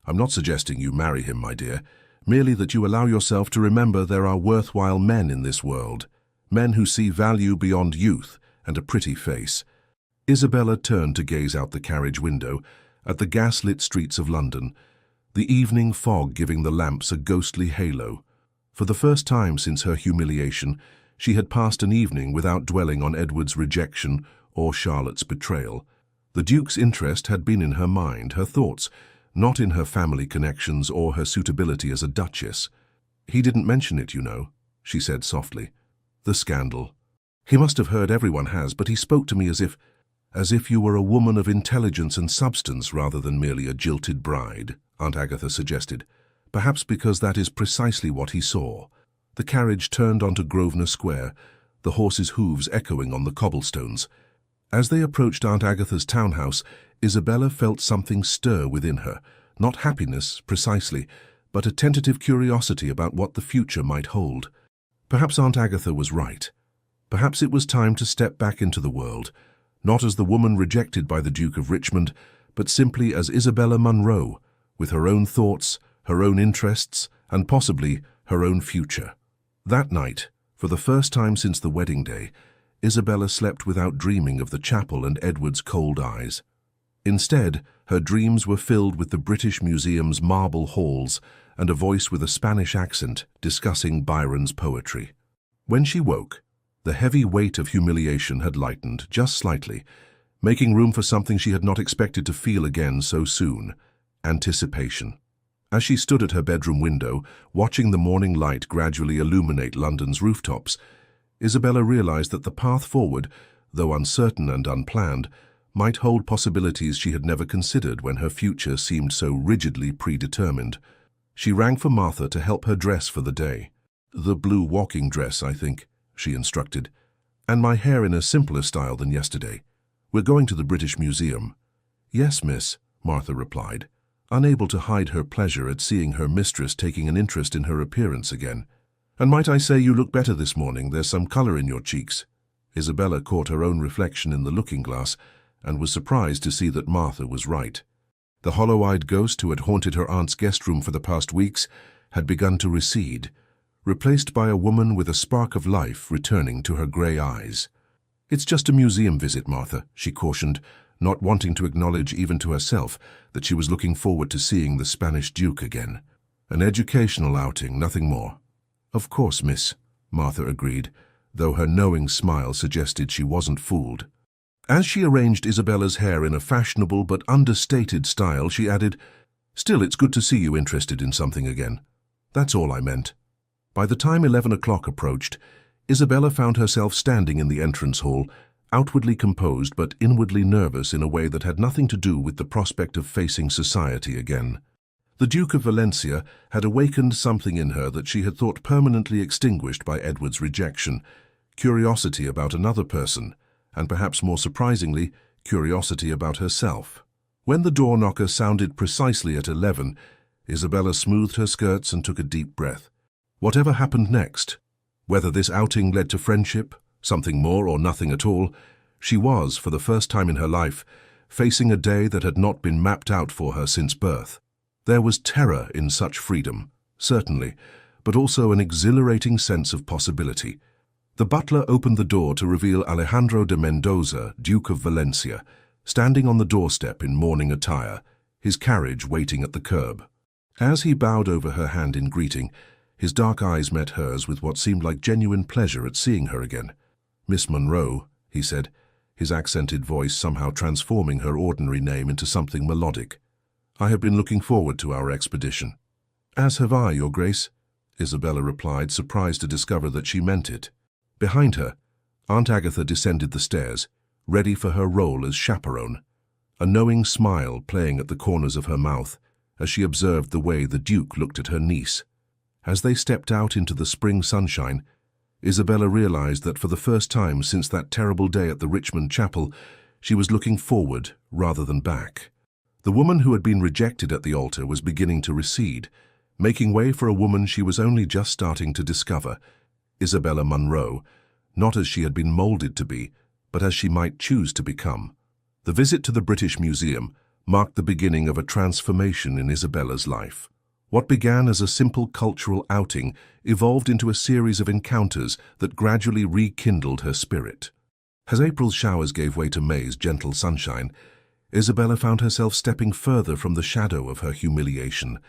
I'm not suggesting you marry him, my dear, merely that you allow yourself to remember there are worthwhile men in this world, men who see value beyond youth and a pretty face. Isabella turned to gaze out the carriage window at the gas-lit streets of London, the evening fog giving the lamps a ghostly halo. For the first time since her humiliation, she had passed an evening without dwelling on Edward's rejection or Charlotte's betrayal. The Duke's interest had been in her mind, her thoughts, not in her family connections or her suitability as a duchess. He didn't mention it, you know, she said softly. The scandal. He must have heard, everyone has, but he spoke to me as if you were a woman of intelligence and substance rather than merely a jilted bride, Aunt Agatha suggested. Perhaps because that is precisely what he saw. The carriage turned onto Grosvenor Square, the horses' hooves echoing on the cobblestones. As they approached Aunt Agatha's townhouse, Isabella felt something stir within her, not happiness, precisely, but a tentative curiosity about what the future might hold. Perhaps Aunt Agatha was right. Perhaps it was time to step back into the world, not as the woman rejected by the Duke of Richmond, but simply as Isabella Munro, with her own thoughts, her own interests, and possibly her own future. That night, for the first time since the wedding day, Isabella slept without dreaming of the chapel and Edward's cold eyes. Instead, her dreams were filled with the British Museum's marble halls and a voice with a Spanish accent discussing Byron's poetry. When she woke, the heavy weight of humiliation had lightened just slightly, making room for something she had not expected to feel again so soon: anticipation. As she stood at her bedroom window, watching the morning light gradually illuminate London's rooftops, Isabella realized that the path forward, though uncertain and unplanned, might hold possibilities she had never considered when her future seemed so rigidly predetermined. She rang for Martha to help her dress for the day. "The blue walking dress, I think," she instructed, "and my hair in a simpler style than yesterday. We're going to the British Museum." "Yes, miss," Martha replied, unable to hide her pleasure at seeing her mistress taking an interest in her appearance again. "And might I say you look better this morning? There's some colour in your cheeks." Isabella caught her own reflection in the looking-glass and was surprised to see that Martha was right. The hollow-eyed ghost who had haunted her aunt's guest room for the past weeks had begun to recede, replaced by a woman with a spark of life returning to her grey eyes. "It's just a museum visit, Martha," she cautioned, not wanting to acknowledge even to herself that she was looking forward to seeing the Spanish Duke again. "An educational outing, nothing more." "Of course, miss," Martha agreed, though her knowing smile suggested she wasn't fooled. As she arranged Isabella's hair in a fashionable but understated style, she added, "Still, it's good to see you interested in something again. That's all I meant." By the time 11 o'clock approached, Isabella found herself standing in the entrance hall, outwardly composed but inwardly nervous in a way that had nothing to do with the prospect of facing society again. The Duke of Valencia had awakened something in her that she had thought permanently extinguished by Edward's rejection: curiosity about another person, and perhaps more surprisingly, curiosity about herself. When the door knocker sounded precisely at 11, Isabella smoothed her skirts and took a deep breath. Whatever happened next, whether this outing led to friendship, something more or nothing at all, she was, for the first time in her life, facing a day that had not been mapped out for her since birth. There was terror in such freedom, certainly, but also an exhilarating sense of possibility. The butler opened the door to reveal Alejandro de Mendoza, Duke of Valencia, standing on the doorstep in mourning attire, his carriage waiting at the curb. As he bowed over her hand in greeting, his dark eyes met hers with what seemed like genuine pleasure at seeing her again. "Miss Monroe," he said, his accented voice somehow transforming her ordinary name into something melodic. "I have been looking forward to our expedition." "As have I, Your Grace," Isabella replied, surprised to discover that she meant it. Behind her, Aunt Agatha descended the stairs, ready for her role as chaperone, a knowing smile playing at the corners of her mouth as she observed the way the Duke looked at her niece. As they stepped out into the spring sunshine, Isabella realized that for the first time since that terrible day at the Richmond Chapel, she was looking forward rather than back. The woman who had been rejected at the altar was beginning to recede, making way for a woman she was only just starting to discover, Isabella Munro, not as she had been molded to be, but as she might choose to become. The visit to the British Museum marked the beginning of a transformation in Isabella's life. What began as a simple cultural outing evolved into a series of encounters that gradually rekindled her spirit. As April's showers gave way to May's gentle sunshine, Isabella found herself stepping further from the shadow of her humiliation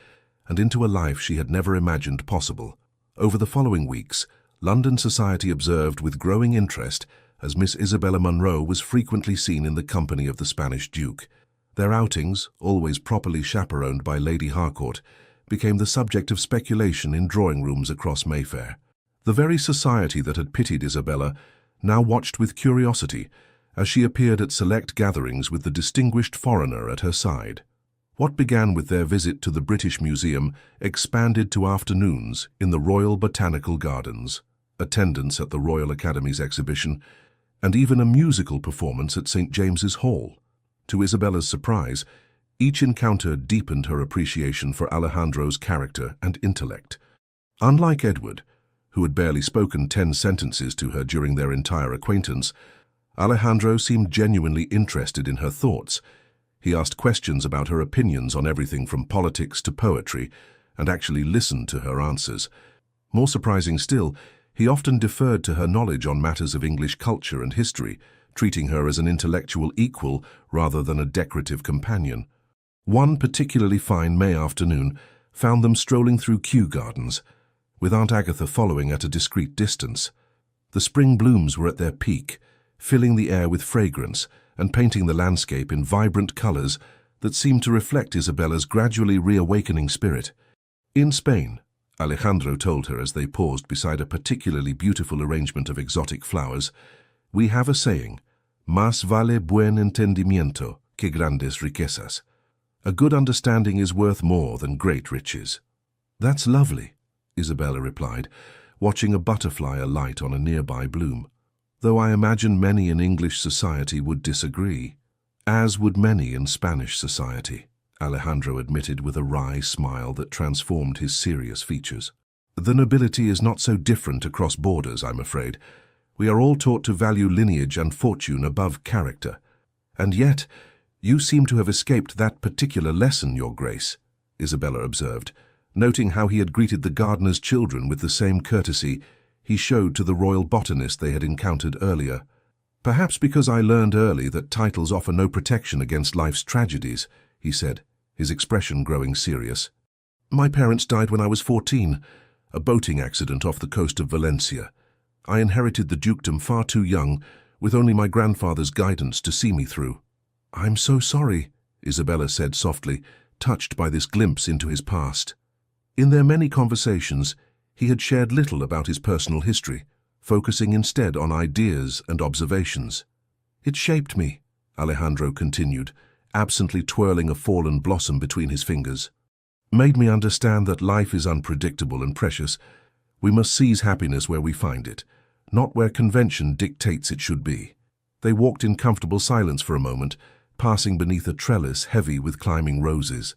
and into a life she had never imagined possible. Over the following weeks, London society observed with growing interest as Miss Isabella Munro was frequently seen in the company of the Spanish Duke. Their outings, always properly chaperoned by Lady Harcourt, became the subject of speculation in drawing rooms across Mayfair. The very society that had pitied Isabella now watched with curiosity as she appeared at select gatherings with the distinguished foreigner at her side. What began with their visit to the British Museum expanded to afternoons in the Royal Botanical Gardens, attendance at the Royal Academy's exhibition, and even a musical performance at St. James's Hall. To Isabella's surprise, each encounter deepened her appreciation for Alejandro's character and intellect. Unlike Edward, who had barely spoken 10 sentences to her during their entire acquaintance, Alejandro seemed genuinely interested in her thoughts. He asked questions about her opinions on everything from politics to poetry, and actually listened to her answers. More surprising still, he often deferred to her knowledge on matters of English culture and history, treating her as an intellectual equal rather than a decorative companion. One particularly fine May afternoon found them strolling through Kew Gardens, with Aunt Agatha following at a discreet distance. The spring blooms were at their peak, filling the air with fragrance and painting the landscape in vibrant colors that seemed to reflect Isabella's gradually reawakening spirit. "In Spain," Alejandro told her as they paused beside a particularly beautiful arrangement of exotic flowers, "we have a saying, más vale buen entendimiento que grandes riquezas. A good understanding is worth more than great riches." "That's lovely," Isabella replied, watching a butterfly alight on a nearby bloom. "Though I imagine many in English society would disagree, as would many in Spanish society," Alejandro admitted with a wry smile that transformed his serious features. "The nobility is not so different across borders, I'm afraid. We are all taught to value lineage and fortune above character. And yet, you seem to have escaped that particular lesson, Your Grace," Isabella observed, noting how he had greeted the gardener's children with the same courtesy he showed to the royal botanist they had encountered earlier. "Perhaps because I learned early that titles offer no protection against life's tragedies," he said, his expression growing serious. "My parents died when I was 14, a boating accident off the coast of Valencia. I inherited the dukedom far too young, with only my grandfather's guidance to see me through." "I'm so sorry," Isabella said softly, touched by this glimpse into his past. In their many conversations, he had shared little about his personal history, focusing instead on ideas and observations. "It shaped me," Alejandro continued, absently twirling a fallen blossom between his fingers. "Made me understand that life is unpredictable and precious. We must seize happiness where we find it, not where convention dictates it should be." They walked in comfortable silence for a moment, passing beneath a trellis heavy with climbing roses.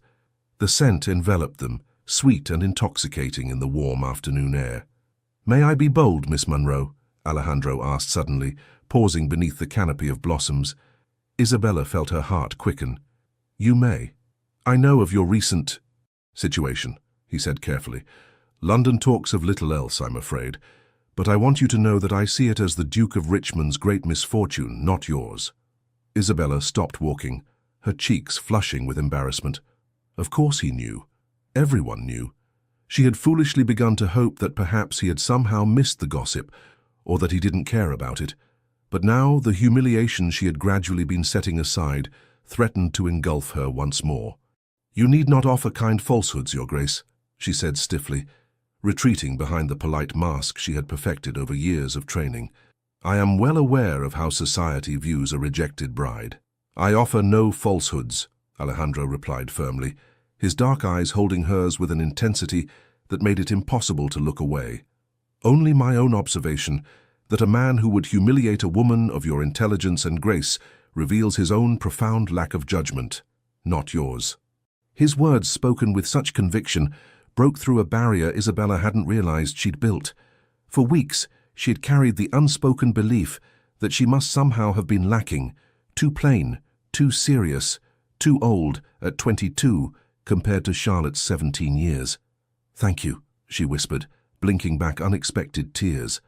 The scent enveloped them, sweet and intoxicating in the warm afternoon air. "May I be bold, Miss Munro?" Alejandro asked suddenly, pausing beneath the canopy of blossoms. Isabella felt her heart quicken. "You may. I know of your recent situation," he said carefully. "London talks of little else, I'm afraid, but I want you to know that I see it as the Duke of Richmond's great misfortune, not yours." Isabella stopped walking, her cheeks flushing with embarrassment. Of course he knew. Everyone knew. She had foolishly begun to hope that perhaps he had somehow missed the gossip, or that he didn't care about it. But now the humiliation she had gradually been setting aside threatened to engulf her once more. "You need not offer kind falsehoods, Your Grace," she said stiffly, retreating behind the polite mask she had perfected over years of training. "I am well aware of how society views a rejected bride." "I offer no falsehoods," Alejandro replied firmly, his dark eyes holding hers with an intensity that made it impossible to look away. "Only my own observation that a man who would humiliate a woman of your intelligence and grace reveals his own profound lack of judgment, not yours." His words, spoken with such conviction, broke through a barrier Isabella hadn't realized she'd built. For weeks, she had carried the unspoken belief that she must somehow have been lacking, too plain, too serious, too old at 22 compared to Charlotte's 17 years. "Thank you," she whispered, blinking back unexpected tears.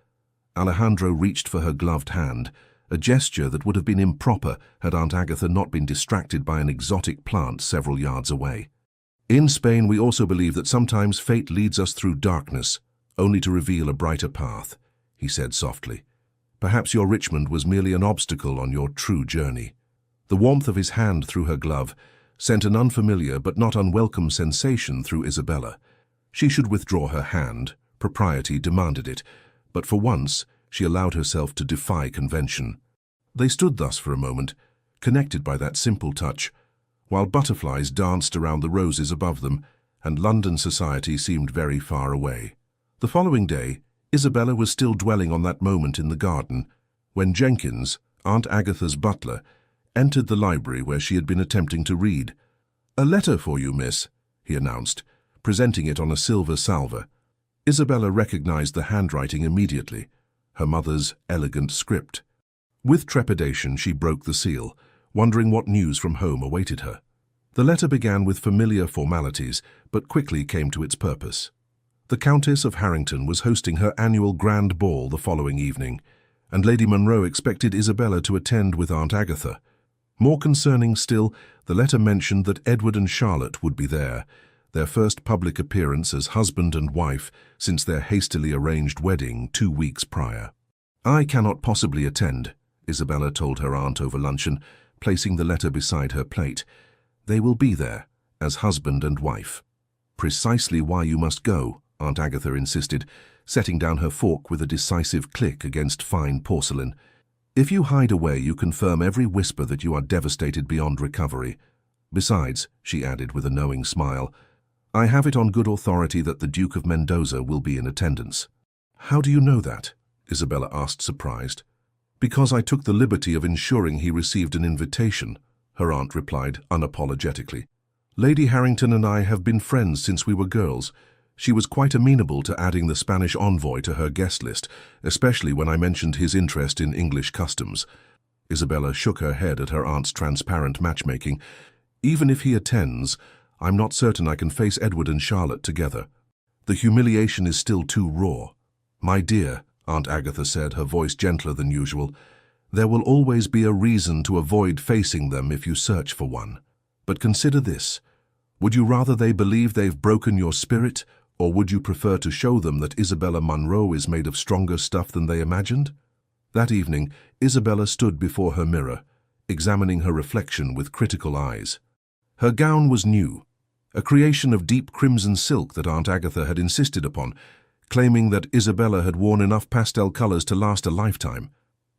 Alejandro reached for her gloved hand, a gesture that would have been improper had Aunt Agatha not been distracted by an exotic plant several yards away. "In Spain, we also believe that sometimes fate leads us through darkness, only to reveal a brighter path," he said softly. "Perhaps your Richmond was merely an obstacle on your true journey." The warmth of his hand through her glove sent an unfamiliar but not unwelcome sensation through Isabella. She should withdraw her hand, propriety demanded it, but for once she allowed herself to defy convention. They stood thus for a moment, connected by that simple touch, while butterflies danced around the roses above them, and London society seemed very far away. The following day, Isabella was still dwelling on that moment in the garden, when Jenkins, Aunt Agatha's butler, entered the library where she had been attempting to read. "A letter for you, miss," he announced, presenting it on a silver salver. Isabella recognized the handwriting immediately, her mother's elegant script. With trepidation, she broke the seal, wondering what news from home awaited her. The letter began with familiar formalities, but quickly came to its purpose. The Countess of Harrington was hosting her annual grand ball the following evening, and Lady Munro expected Isabella to attend with Aunt Agatha. More concerning still, the letter mentioned that Edward and Charlotte would be there, their first public appearance as husband and wife since their hastily arranged wedding 2 weeks prior. "I cannot possibly attend," Isabella told her aunt over luncheon, placing the letter beside her plate. "They will be there, as husband and wife." "Precisely why you must go," Aunt Agatha insisted, setting down her fork with a decisive click against fine porcelain. "If you hide away, you confirm every whisper that you are devastated beyond recovery. Besides," she added with a knowing smile, I have it on good authority that the Duke of Mendoza will be in attendance. How do you know that? Isabella asked, surprised. Because I took the liberty of ensuring he received an invitation, her aunt replied unapologetically. Lady Harrington and I have been friends since we were girls. She was quite amenable to adding the Spanish envoy to her guest list, especially when I mentioned his interest in English customs. Isabella shook her head at her aunt's transparent matchmaking. Even if he attends, I'm not certain I can face Edward and Charlotte together. The humiliation is still too raw. My dear, Aunt Agatha said, her voice gentler than usual, there will always be a reason to avoid facing them if you search for one. But consider this. Would you rather they believe they've broken your spirit, or would you prefer to show them that Isabella Munro is made of stronger stuff than they imagined? That evening, Isabella stood before her mirror, examining her reflection with critical eyes. Her gown was new, a creation of deep crimson silk that Aunt Agatha had insisted upon, claiming that Isabella had worn enough pastel colors to last a lifetime.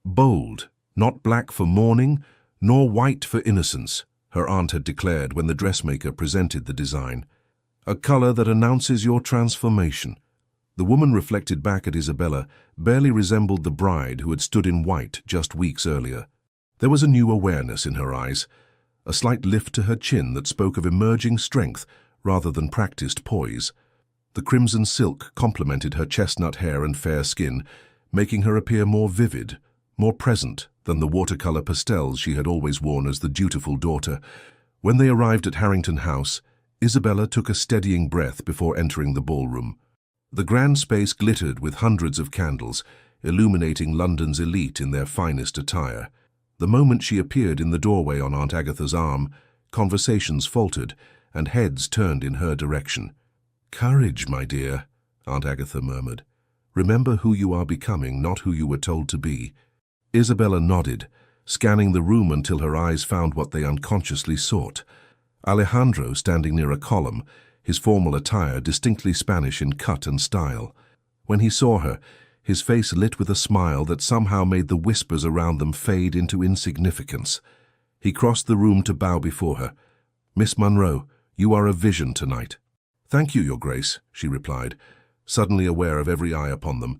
Bold, not black for mourning, nor white for innocence, her aunt had declared when the dressmaker presented the design. A color that announces your transformation. The woman reflected back at Isabella barely resembled the bride who had stood in white just weeks earlier. There was a new awareness in her eyes, a slight lift to her chin that spoke of emerging strength rather than practiced poise. The crimson silk complemented her chestnut hair and fair skin, making her appear more vivid, more present than the watercolor pastels she had always worn as the dutiful daughter. When they arrived at Harrington House, Isabella took a steadying breath before entering the ballroom. The grand space glittered with hundreds of candles, illuminating London's elite in their finest attire. The moment she appeared in the doorway on Aunt Agatha's arm, conversations faltered and heads turned in her direction. "Courage, my dear," Aunt Agatha murmured. "Remember who you are becoming, not who you were told to be." Isabella nodded, scanning the room until her eyes found what they unconsciously sought. Alejandro standing near a column, his formal attire distinctly Spanish in cut and style. When he saw her, his face lit with a smile that somehow made the whispers around them fade into insignificance. He crossed the room to bow before her. "Miss Munro, you are a vision tonight." "Thank you, Your Grace," she replied, suddenly aware of every eye upon them,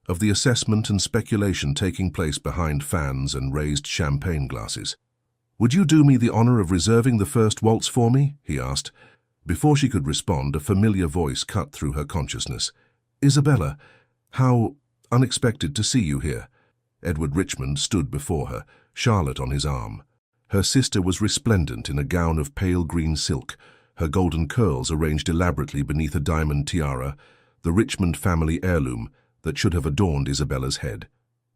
of the assessment and speculation taking place behind fans and raised champagne glasses. "Would you do me the honor of reserving the first waltz for me?" he asked. Before she could respond, a familiar voice cut through her consciousness. "Isabella, how unexpected to see you here." Edward Richmond stood before her, Charlotte on his arm. Her sister was resplendent in a gown of pale green silk, her golden curls arranged elaborately beneath a diamond tiara, the Richmond family heirloom that should have adorned Isabella's head.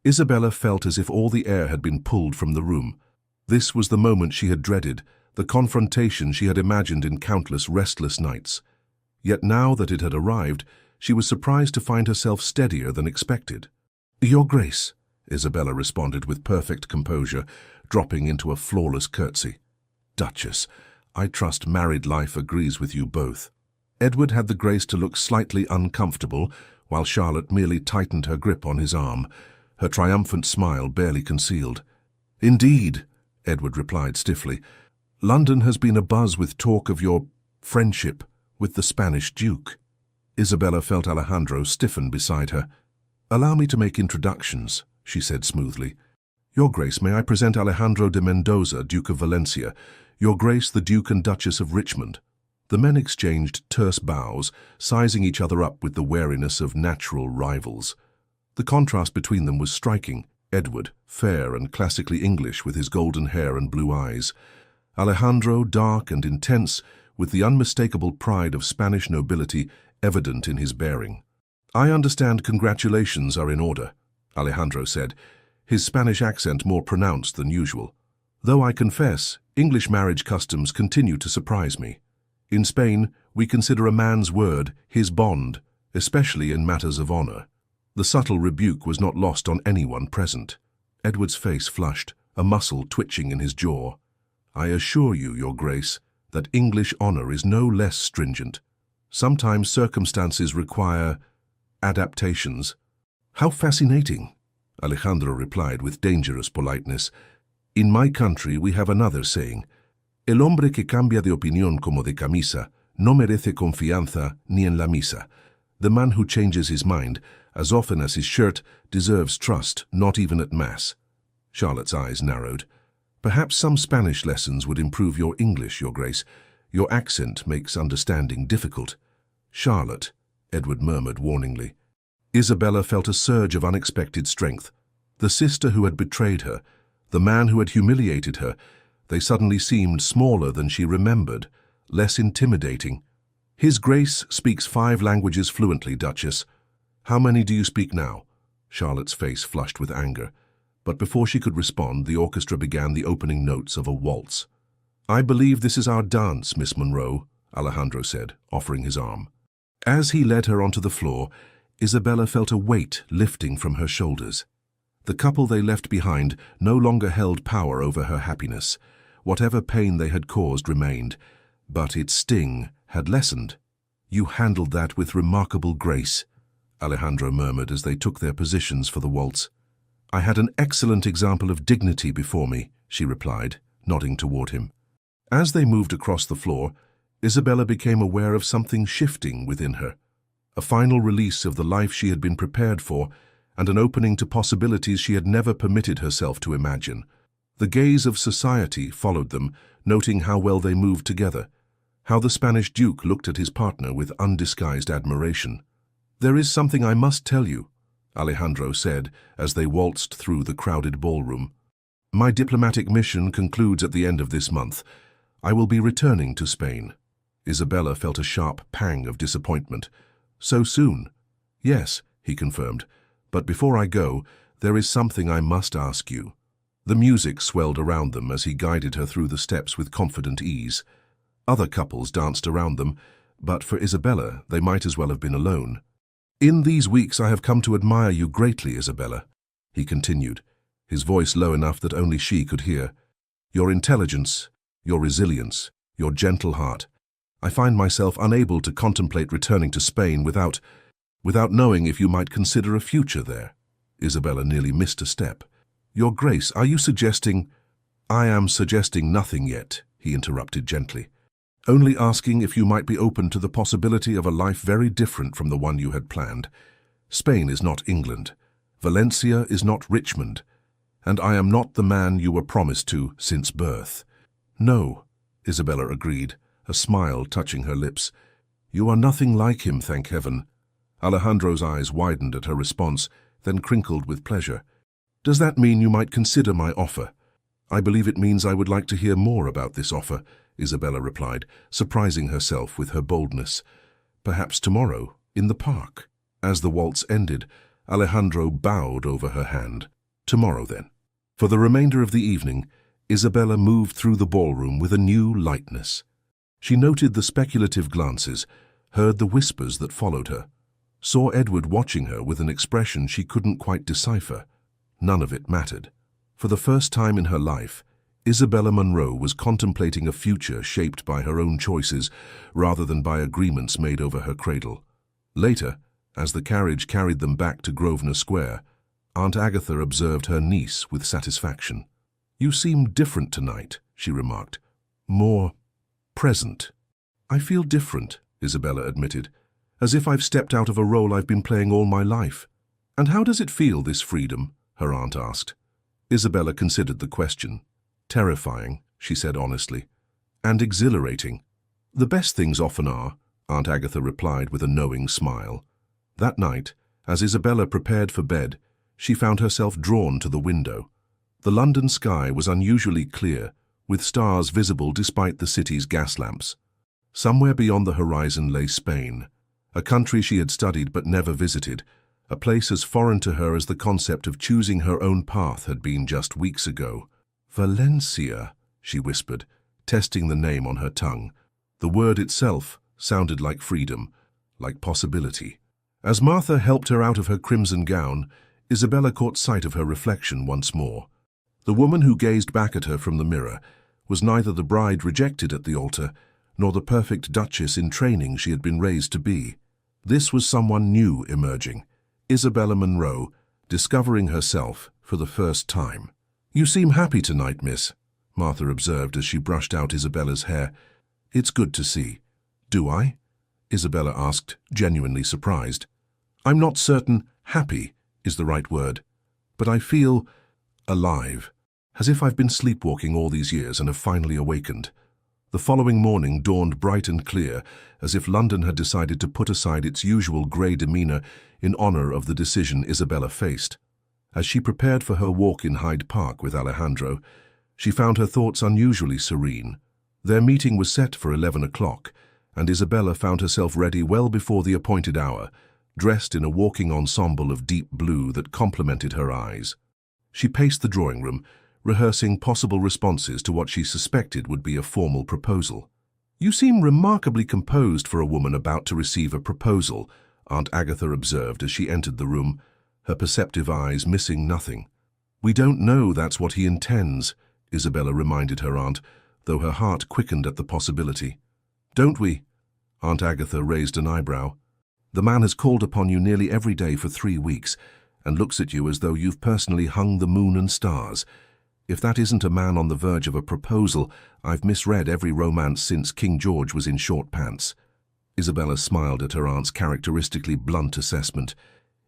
Isabella felt as if all the air had been pulled from the room. This was the moment she had dreaded, the confrontation she had imagined in countless restless nights. Yet now that it had arrived, she was surprised to find herself steadier than expected. "Your Grace," Isabella responded with perfect composure, dropping into a flawless curtsy. "Duchess, I trust married life agrees with you both." Edward had the grace to look slightly uncomfortable, while Charlotte merely tightened her grip on his arm, her triumphant smile barely concealed. "Indeed," Edward replied stiffly. "London has been abuzz with talk of your friendship with the Spanish Duke." Isabella felt Alejandro stiffen beside her. "Allow me to make introductions," she said smoothly. "Your Grace, may I present Alejandro de Mendoza, Duke of Valencia, Your Grace the Duke and Duchess of Richmond." The men exchanged terse bows, sizing each other up with the wariness of natural rivals. The contrast between them was striking. Edward, fair and classically English with his golden hair and blue eyes. Alejandro, dark and intense, with the unmistakable pride of Spanish nobility evident in his bearing. "I understand congratulations are in order," Alejandro said, his Spanish accent more pronounced than usual. "Though I confess, English marriage customs continue to surprise me. In Spain, we consider a man's word his bond, especially in matters of honor." The subtle rebuke was not lost on anyone present. Edward's face flushed, a muscle twitching in his jaw. "I assure you, Your Grace, that English honor is no less stringent. Sometimes circumstances require adaptations." "How fascinating," Alejandro replied with dangerous politeness. "In my country we have another saying, el hombre que cambia de opinión como de camisa No merece confianza ni en la misa. The man who changes his mind as often as his shirt deserves trust, not even at Mass. Charlotte's eyes narrowed. Perhaps some Spanish lessons would improve your English, Your Grace. Your accent makes understanding difficult. Charlotte, Edward murmured warningly. Isabella felt a surge of unexpected strength. The sister who had betrayed her, the man who had humiliated her, they suddenly seemed smaller than she remembered, less intimidating. His Grace speaks 5 languages fluently, Duchess. How many do you speak now? Charlotte's face flushed with anger. But before she could respond, the orchestra began the opening notes of a waltz. I believe this is our dance, Miss Monroe, Alejandro said, offering his arm. As he led her onto the floor, Isabella felt a weight lifting from her shoulders. The couple they left behind no longer held power over her happiness. Whatever pain they had caused remained, but its sting had lessened. You handled that with remarkable grace, Alejandro murmured as they took their positions for the waltz. I had an excellent example of dignity before me, she replied, nodding toward him. As they moved across the floor, Isabella became aware of something shifting within her. A final release of the life she had been prepared for, and an opening to possibilities she had never permitted herself to imagine. The gaze of society followed them, noting how well they moved together, how the Spanish Duke looked at his partner with undisguised admiration. There is something I must tell you, Alejandro said as they waltzed through the crowded ballroom. My diplomatic mission concludes at the end of this month. I will be returning to Spain. Isabella felt a sharp pang of disappointment. So soon? Yes, he confirmed. But before I go, there is something I must ask you. The music swelled around them as he guided her through the steps with confident ease. Other couples danced around them, but for Isabella, they might as well have been alone. In these weeks I have come to admire you greatly, Isabella, he continued, his voice low enough that only she could hear. Your intelligence, your resilience, your gentle heart. I find myself unable to contemplate returning to Spain without knowing if you might consider a future there. Isabella nearly missed a step. Your Grace, are you suggesting— I am suggesting nothing yet, he interrupted gently. Only asking if you might be open to the possibility of a life very different from the one you had planned. Spain is not England. Valencia is not Richmond. And I am not the man you were promised to since birth. No, Isabella agreed, a smile touching her lips. You are nothing like him, thank heaven. Alejandro's eyes widened at her response, then crinkled with pleasure. Does that mean you might consider my offer? I believe it means I would like to hear more about this offer, Isabella replied, surprising herself with her boldness. Perhaps tomorrow, in the park. As the waltz ended, Alejandro bowed over her hand. Tomorrow, then. For the remainder of the evening, Isabella moved through the ballroom with a new lightness. She noted the speculative glances, heard the whispers that followed her, saw Edward watching her with an expression she couldn't quite decipher. None of it mattered. For the first time in her life, Isabella Monroe was contemplating a future shaped by her own choices rather than by agreements made over her cradle. Later, as the carriage carried them back to Grosvenor Square, Aunt Agatha observed her niece with satisfaction. You seem different tonight, she remarked. More present. I feel different, Isabella admitted, as if I've stepped out of a role I've been playing all my life. And how does it feel, this freedom? Her aunt asked. Isabella considered the question. Terrifying, she said honestly, and exhilarating. The best things often are, Aunt Agatha replied with a knowing smile. That night, as Isabella prepared for bed, she found herself drawn to the window. The London sky was unusually clear, with stars visible despite the city's gas lamps. Somewhere beyond the horizon lay Spain, a country she had studied but never visited, a place as foreign to her as the concept of choosing her own path had been just weeks ago. Valencia, she whispered, testing the name on her tongue. The word itself sounded like freedom, like possibility. As Martha helped her out of her crimson gown, Isabella caught sight of her reflection once more. The woman who gazed back at her from the mirror was neither the bride rejected at the altar, nor the perfect duchess in training she had been raised to be. This was someone new emerging, Isabella Monroe, discovering herself for the first time. You seem happy tonight, miss, Martha observed as she brushed out Isabella's hair. It's good to see. Do I? Isabella asked, genuinely surprised. I'm not certain happy is the right word, but I feel alive, as if I've been sleepwalking all these years and have finally awakened. The following morning dawned bright and clear, as if London had decided to put aside its usual grey demeanour in honour of the decision Isabella faced. As she prepared for her walk in Hyde Park with Alejandro, she found her thoughts unusually serene. Their meeting was set for 11 o'clock, and Isabella found herself ready well before the appointed hour, dressed in a walking ensemble of deep blue that complemented her eyes. She paced the drawing room, rehearsing possible responses to what she suspected would be a formal proposal. "You seem remarkably composed for a woman about to receive a proposal," Aunt Agatha observed as she entered the room, her perceptive eyes missing nothing. "We don't know that's what he intends," Isabella reminded her aunt, though her heart quickened at the possibility. "Don't we?" Aunt Agatha raised an eyebrow. "The man has called upon you nearly every day for 3 weeks, and looks at you as though you've personally hung the moon and stars. If that isn't a man on the verge of a proposal, I've misread every romance since King George was in short pants." Isabella smiled at her aunt's characteristically blunt assessment.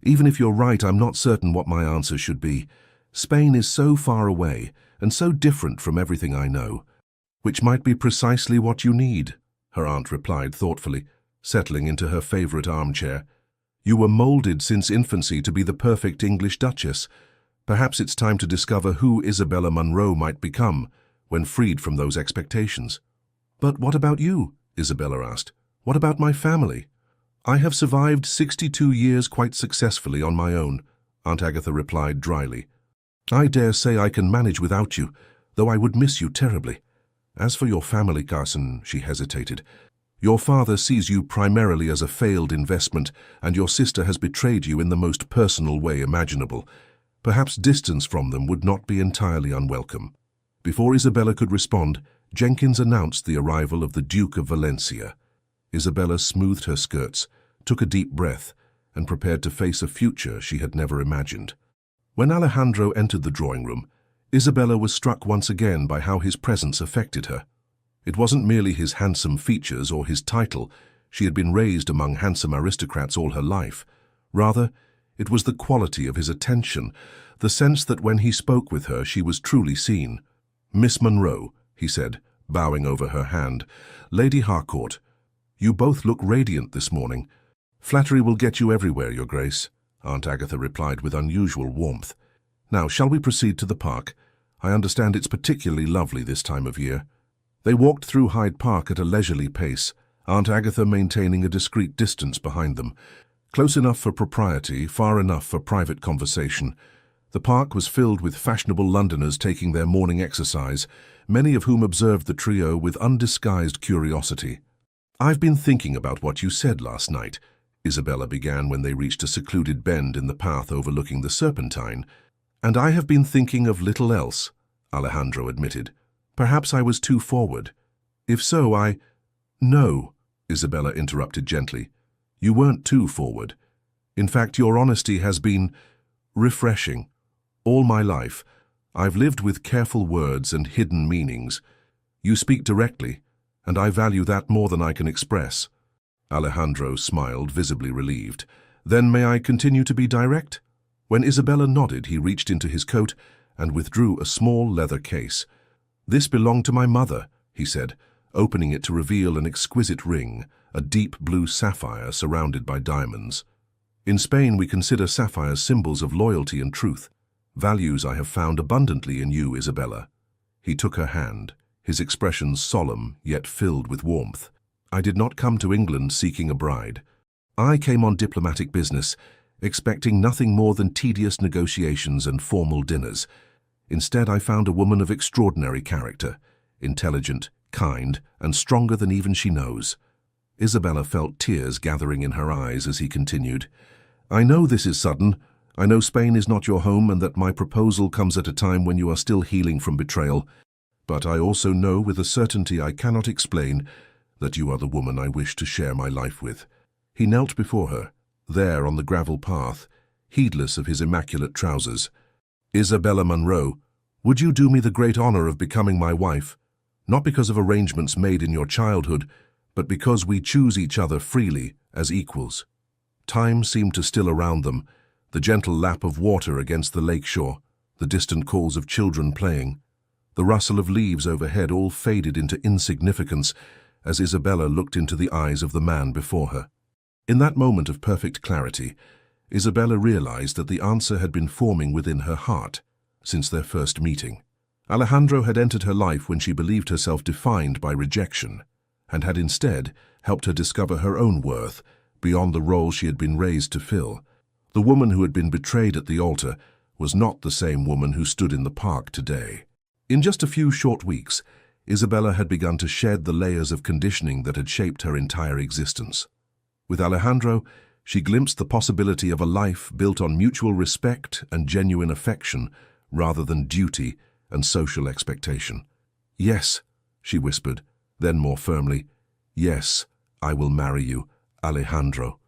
"Even if you're right, I'm not certain what my answer should be. Spain is so far away, and so different from everything I know." "Which might be precisely what you need," her aunt replied thoughtfully, settling into her favourite armchair. "You were moulded since infancy to be the perfect English Duchess. Perhaps it's time to discover who Isabella Munro might become when freed from those expectations." "But what about you?" Isabella asked. "What about my family?" "I have survived 62 years quite successfully on my own," Aunt Agatha replied dryly. "I dare say I can manage without you, though I would miss you terribly. As for your family, Carson," she hesitated, "your father sees you primarily as a failed investment, and your sister has betrayed you in the most personal way imaginable. Perhaps distance from them would not be entirely unwelcome." Before Isabella could respond, Jenkins announced the arrival of the Duke of Valencia. Isabella smoothed her skirts, took a deep breath, and prepared to face a future she had never imagined. When Alejandro entered the drawing room, Isabella was struck once again by how his presence affected her. It wasn't merely his handsome features or his title. She had been raised among handsome aristocrats all her life. Rather, it was the quality of his attention, the sense that when he spoke with her she was truly seen. "Miss Munro," he said, bowing over her hand. "Lady Harcourt, you both look radiant this morning." "Flattery will get you everywhere, Your Grace," Aunt Agatha replied with unusual warmth. "Now, shall we proceed to the park? I understand it's particularly lovely this time of year." They walked through Hyde Park at a leisurely pace, Aunt Agatha maintaining a discreet distance behind them. Close enough for propriety, far enough for private conversation. The park was filled with fashionable Londoners taking their morning exercise, many of whom observed the trio with undisguised curiosity. "I've been thinking about what you said last night," Isabella began when they reached a secluded bend in the path overlooking the Serpentine. "And I have been thinking of little else," Alejandro admitted. "Perhaps I was too forward. If so, No," Isabella interrupted gently. "You weren't too forward. In fact, your honesty has been refreshing. All my life, I've lived with careful words and hidden meanings. You speak directly, and I value that more than I can express." Alejandro smiled, visibly relieved. "Then may I continue to be direct?" When Isabella nodded, he reached into his coat and withdrew a small leather case. "This belonged to my mother," he said, opening it to reveal an exquisite ring, a deep blue sapphire surrounded by diamonds. "In Spain, we consider sapphires symbols of loyalty and truth, values I have found abundantly in you, Isabella." He took her hand, his expression solemn yet filled with warmth. "I did not come to England seeking a bride. I came on diplomatic business, expecting nothing more than tedious negotiations and formal dinners. Instead, I found a woman of extraordinary character, intelligent, kind, and stronger than even she knows." Isabella felt tears gathering in her eyes as he continued. "I know this is sudden. I know Spain is not your home and that my proposal comes at a time when you are still healing from betrayal. But I also know with a certainty I cannot explain that you are the woman I wish to share my life with." He knelt before her, there on the gravel path, heedless of his immaculate trousers. "Isabella Munro, would you do me the great honor of becoming my wife? Not because of arrangements made in your childhood, but because we choose each other freely as equals. Time seemed to still around them, the gentle lap of water against the lake shore, the distant calls of children playing. The rustle of leaves overhead all faded into insignificance as Isabella looked into the eyes of the man before her. In that moment of perfect clarity, Isabella realized that the answer had been forming within her heart since their first meeting. Alejandro had entered her life when she believed herself defined by rejection, and had instead helped her discover her own worth beyond the role she had been raised to fill. The woman who had been betrayed at the altar was not the same woman who stood in the park today. In just a few short weeks, Isabella had begun to shed the layers of conditioning that had shaped her entire existence. With Alejandro, she glimpsed the possibility of a life built on mutual respect and genuine affection rather than duty and social expectation. "Yes," she whispered, then more firmly, "Yes, I will marry you, Alejandro."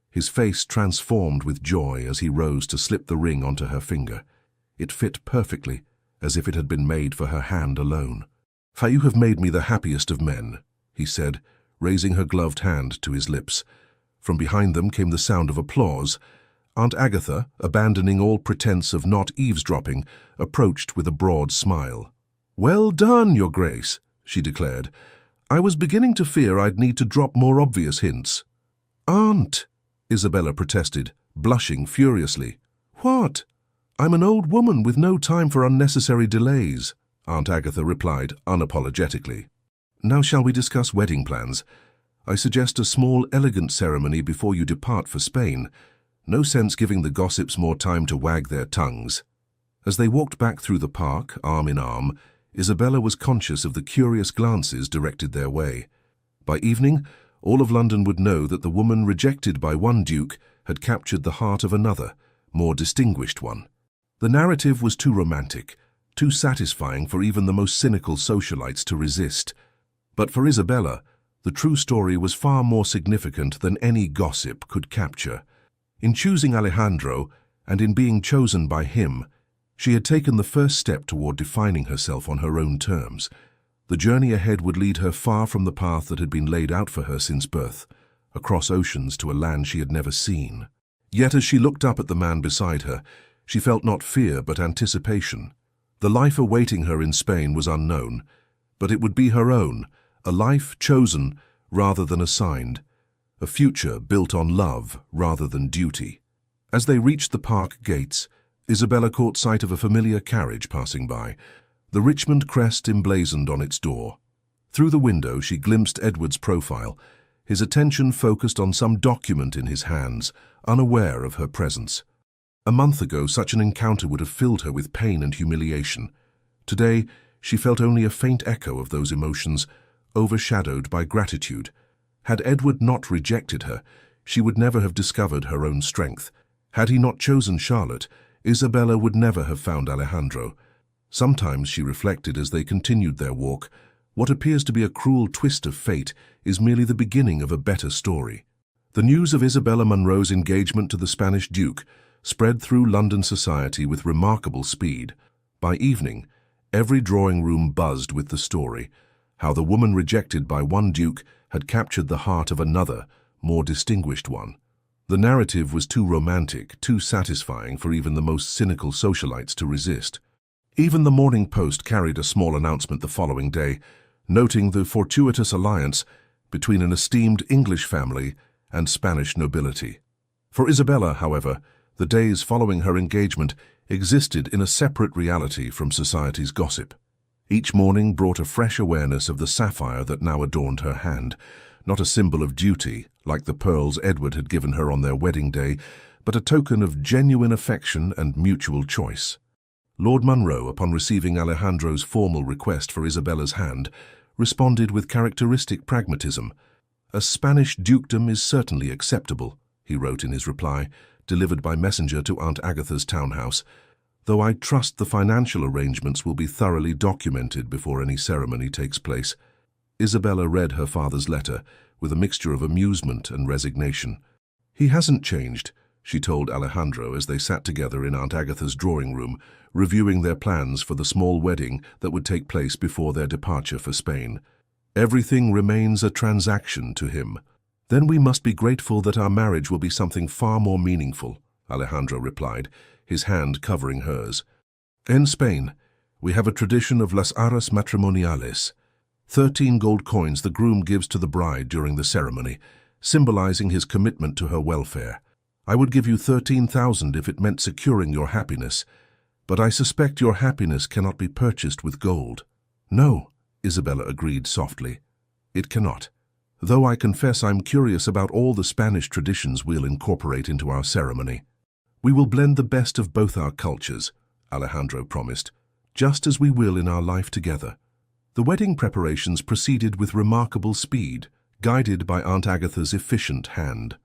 His face transformed with joy as he rose to slip the ring onto her finger. It fit perfectly, as if it had been made for her hand alone. "For you have made me the happiest of men," he said, raising her gloved hand to his lips. From behind them came the sound of applause. Aunt Agatha, abandoning all pretense of not eavesdropping, approached with a broad smile. "Well done, Your Grace," she declared. "I was beginning to fear I'd need to drop more obvious hints." "Aunt," Isabella protested, blushing furiously. "What?" "I'm an old woman with no time for unnecessary delays," Aunt Agatha replied unapologetically. "Now shall we discuss wedding plans? I suggest a small, elegant ceremony before you depart for Spain. No sense giving the gossips more time to wag their tongues." As they walked back through the park, arm in arm, Isabella was conscious of the curious glances directed their way. By evening, all of London would know that the woman rejected by one duke had captured the heart of another, more distinguished one. The narrative was too romantic, too satisfying for even the most cynical socialites to resist. But for Isabella, the true story was far more significant than any gossip could capture. In choosing Alejandro, and in being chosen by him, she had taken the first step toward defining herself on her own terms. The journey ahead would lead her far from the path that had been laid out for her since birth, across oceans to a land she had never seen. Yet as she looked up at the man beside her, she felt not fear but anticipation. The life awaiting her in Spain was unknown, but it would be her own, a life chosen rather than assigned, a future built on love rather than duty. As they reached the park gates, Isabella caught sight of a familiar carriage passing by, the Richmond crest emblazoned on its door. Through the window she glimpsed Edward's profile, his attention focused on some document in his hands, unaware of her presence. A month ago, such an encounter would have filled her with pain and humiliation. Today, she felt only a faint echo of those emotions, overshadowed by gratitude. Had Edward not rejected her, she would never have discovered her own strength. Had he not chosen Charlotte, Isabella would never have found Alejandro. Sometimes, she reflected as they continued their walk, what appears to be a cruel twist of fate is merely the beginning of a better story. The news of Isabella Munro's engagement to the Spanish Duke spread through London society with remarkable speed. By evening, every drawing room buzzed with the story, how the woman rejected by one duke had captured the heart of another, more distinguished one. The narrative was too romantic, too satisfying for even the most cynical socialites to resist. Even the Morning Post carried a small announcement the following day, noting the fortuitous alliance between an esteemed English family and Spanish nobility. For Isabella, however, the days following her engagement existed in a separate reality from society's gossip. Each morning brought a fresh awareness of the sapphire that now adorned her hand, not a symbol of duty, like the pearls Edward had given her on their wedding day, but a token of genuine affection and mutual choice. Lord Munro, upon receiving Alejandro's formal request for Isabella's hand, responded with characteristic pragmatism. "A Spanish dukedom is certainly acceptable," he wrote in his reply, delivered by messenger to Aunt Agatha's townhouse, "though I trust the financial arrangements will be thoroughly documented before any ceremony takes place." Isabella read her father's letter with a mixture of amusement and resignation. "He hasn't changed," she told Alejandro as they sat together in Aunt Agatha's drawing room, reviewing their plans for the small wedding that would take place before their departure for Spain. Everything remains a transaction to him. Then we must be grateful that our marriage will be something far more meaningful, Alejandro replied, his hand covering hers. In Spain, we have a tradition of las arras matrimoniales, 13 gold coins the groom gives to the bride during the ceremony, symbolizing his commitment to her welfare. I would give you 13,000 if it meant securing your happiness, but I suspect your happiness cannot be purchased with gold. No, Isabella agreed softly. It cannot. Though I confess I'm curious about all the Spanish traditions we'll incorporate into our ceremony. We will blend the best of both our cultures, Alejandro promised, just as we will in our life together. The wedding preparations proceeded with remarkable speed, guided by Aunt Agatha's efficient hand.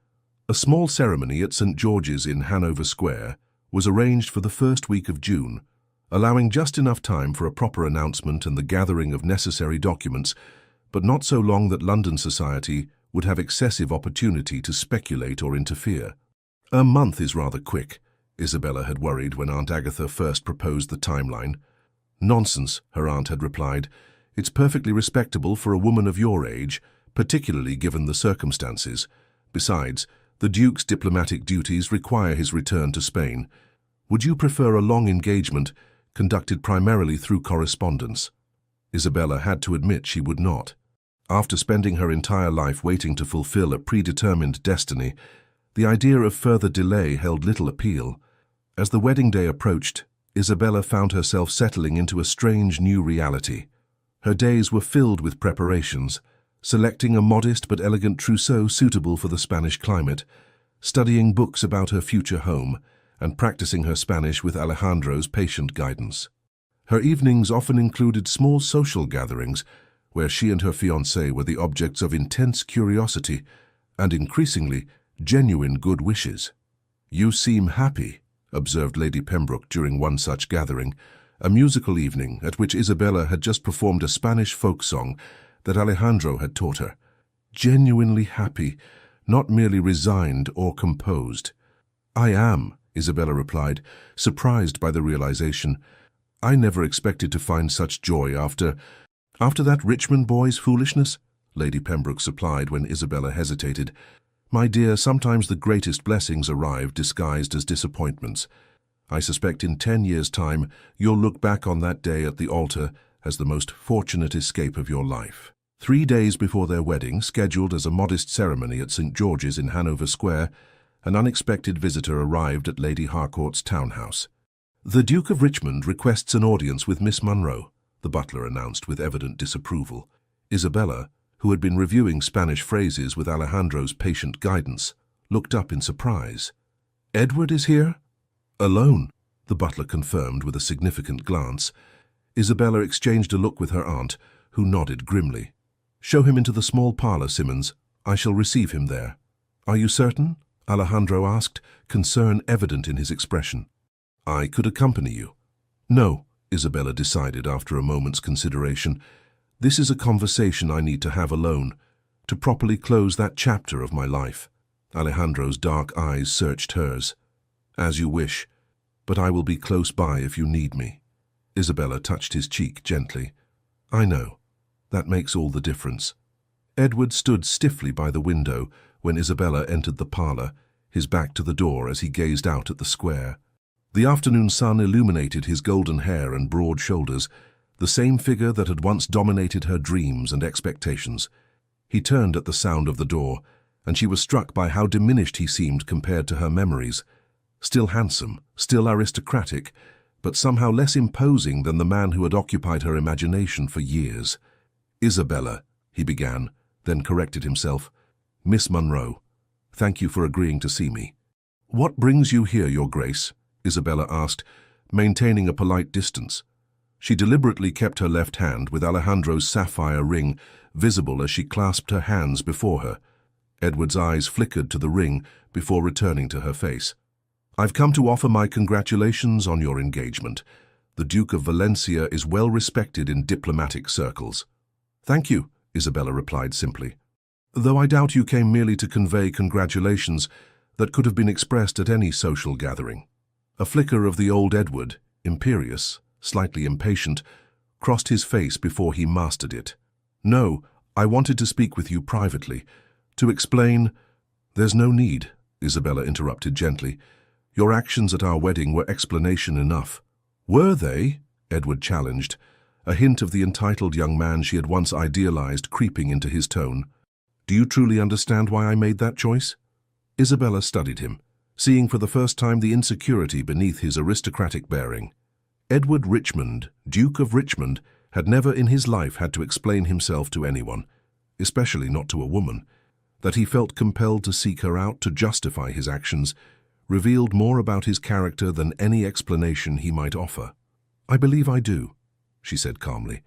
A small ceremony at St. George's in Hanover Square was arranged for the first week of June, allowing just enough time for a proper announcement and the gathering of necessary documents, but not so long that London society would have excessive opportunity to speculate or interfere. A month is rather quick, Isabella had worried when Aunt Agatha first proposed the timeline. Nonsense, her aunt had replied. It's perfectly respectable for a woman of your age, particularly given the circumstances. Besides, the Duke's diplomatic duties require his return to Spain. Would you prefer a long engagement, conducted primarily through correspondence? Isabella had to admit she would not. After spending her entire life waiting to fulfill a predetermined destiny, the idea of further delay held little appeal. As the wedding day approached, Isabella found herself settling into a strange new reality. Her days were filled with preparations, selecting a modest but elegant trousseau suitable for the Spanish climate, studying books about her future home, and practicing her Spanish with Alejandro's patient guidance. Her evenings often included small social gatherings, where she and her fiancé were the objects of intense curiosity and, increasingly, genuine good wishes. "You seem happy," observed Lady Pembroke during one such gathering, a musical evening at which Isabella had just performed a Spanish folk song that Alejandro had taught her. "Genuinely happy, not merely resigned or composed." "I am," Isabella replied, surprised by the realization. "I never expected to find such joy after that Richmond boy's foolishness," Lady Pembroke supplied when Isabella hesitated. "My dear, sometimes the greatest blessings arrive disguised as disappointments. I suspect in 10 years' time you'll look back on that day at the altar as the most fortunate escape of your life." 3 days before their wedding, scheduled as a modest ceremony at St. George's in Hanover Square, an unexpected visitor arrived at Lady Harcourt's townhouse. "The Duke of Richmond requests an audience with Miss Munro," the butler announced with evident disapproval. Isabella, who had been reviewing Spanish phrases with Alejandro's patient guidance, looked up in surprise. "Edward is here?" "Alone," the butler confirmed with a significant glance. Isabella exchanged a look with her aunt, who nodded grimly. "Show him into the small parlor, Simmons. I shall receive him there." "Are you certain?" Alejandro asked, concern evident in his expression. "I could accompany you." "No," Isabella decided after a moment's consideration. "This is a conversation I need to have alone, to properly close that chapter of my life." Alejandro's dark eyes searched hers. "As you wish, but I will be close by if you need me." Isabella touched his cheek gently. "I know. That makes all the difference." Edward stood stiffly by the window when Isabella entered the parlor, his back to the door as he gazed out at the square. The afternoon sun illuminated his golden hair and broad shoulders, the same figure that had once dominated her dreams and expectations. He turned at the sound of the door, and she was struck by how diminished he seemed compared to her memories. Still handsome, still aristocratic, but somehow less imposing than the man who had occupied her imagination for years. "Isabella," he began, then corrected himself. "Miss Munro, thank you for agreeing to see me." "What brings you here, Your Grace?" Isabella asked, maintaining a polite distance. She deliberately kept her left hand with Alejandro's sapphire ring visible as she clasped her hands before her. Edward's eyes flickered to the ring before returning to her face. "I've come to offer my congratulations on your engagement. The Duke of Valencia is well respected in diplomatic circles." "Thank you," Isabella replied simply. "Though I doubt you came merely to convey congratulations that could have been expressed at any social gathering." A flicker of the old Edward, imperious, slightly impatient, crossed his face before he mastered it. "No, I wanted to speak with you privately, to explain—" "There's no need," Isabella interrupted gently. "Your actions at our wedding were explanation enough." "Were they?" Edward challenged, a hint of the entitled young man she had once idealized creeping into his tone. "Do you truly understand why I made that choice?" Isabella studied him, seeing for the first time the insecurity beneath his aristocratic bearing. Edward Richmond, Duke of Richmond, had never in his life had to explain himself to anyone, especially not to a woman. That he felt compelled to seek her out to justify his actions revealed more about his character than any explanation he might offer. "I believe I do," she said calmly.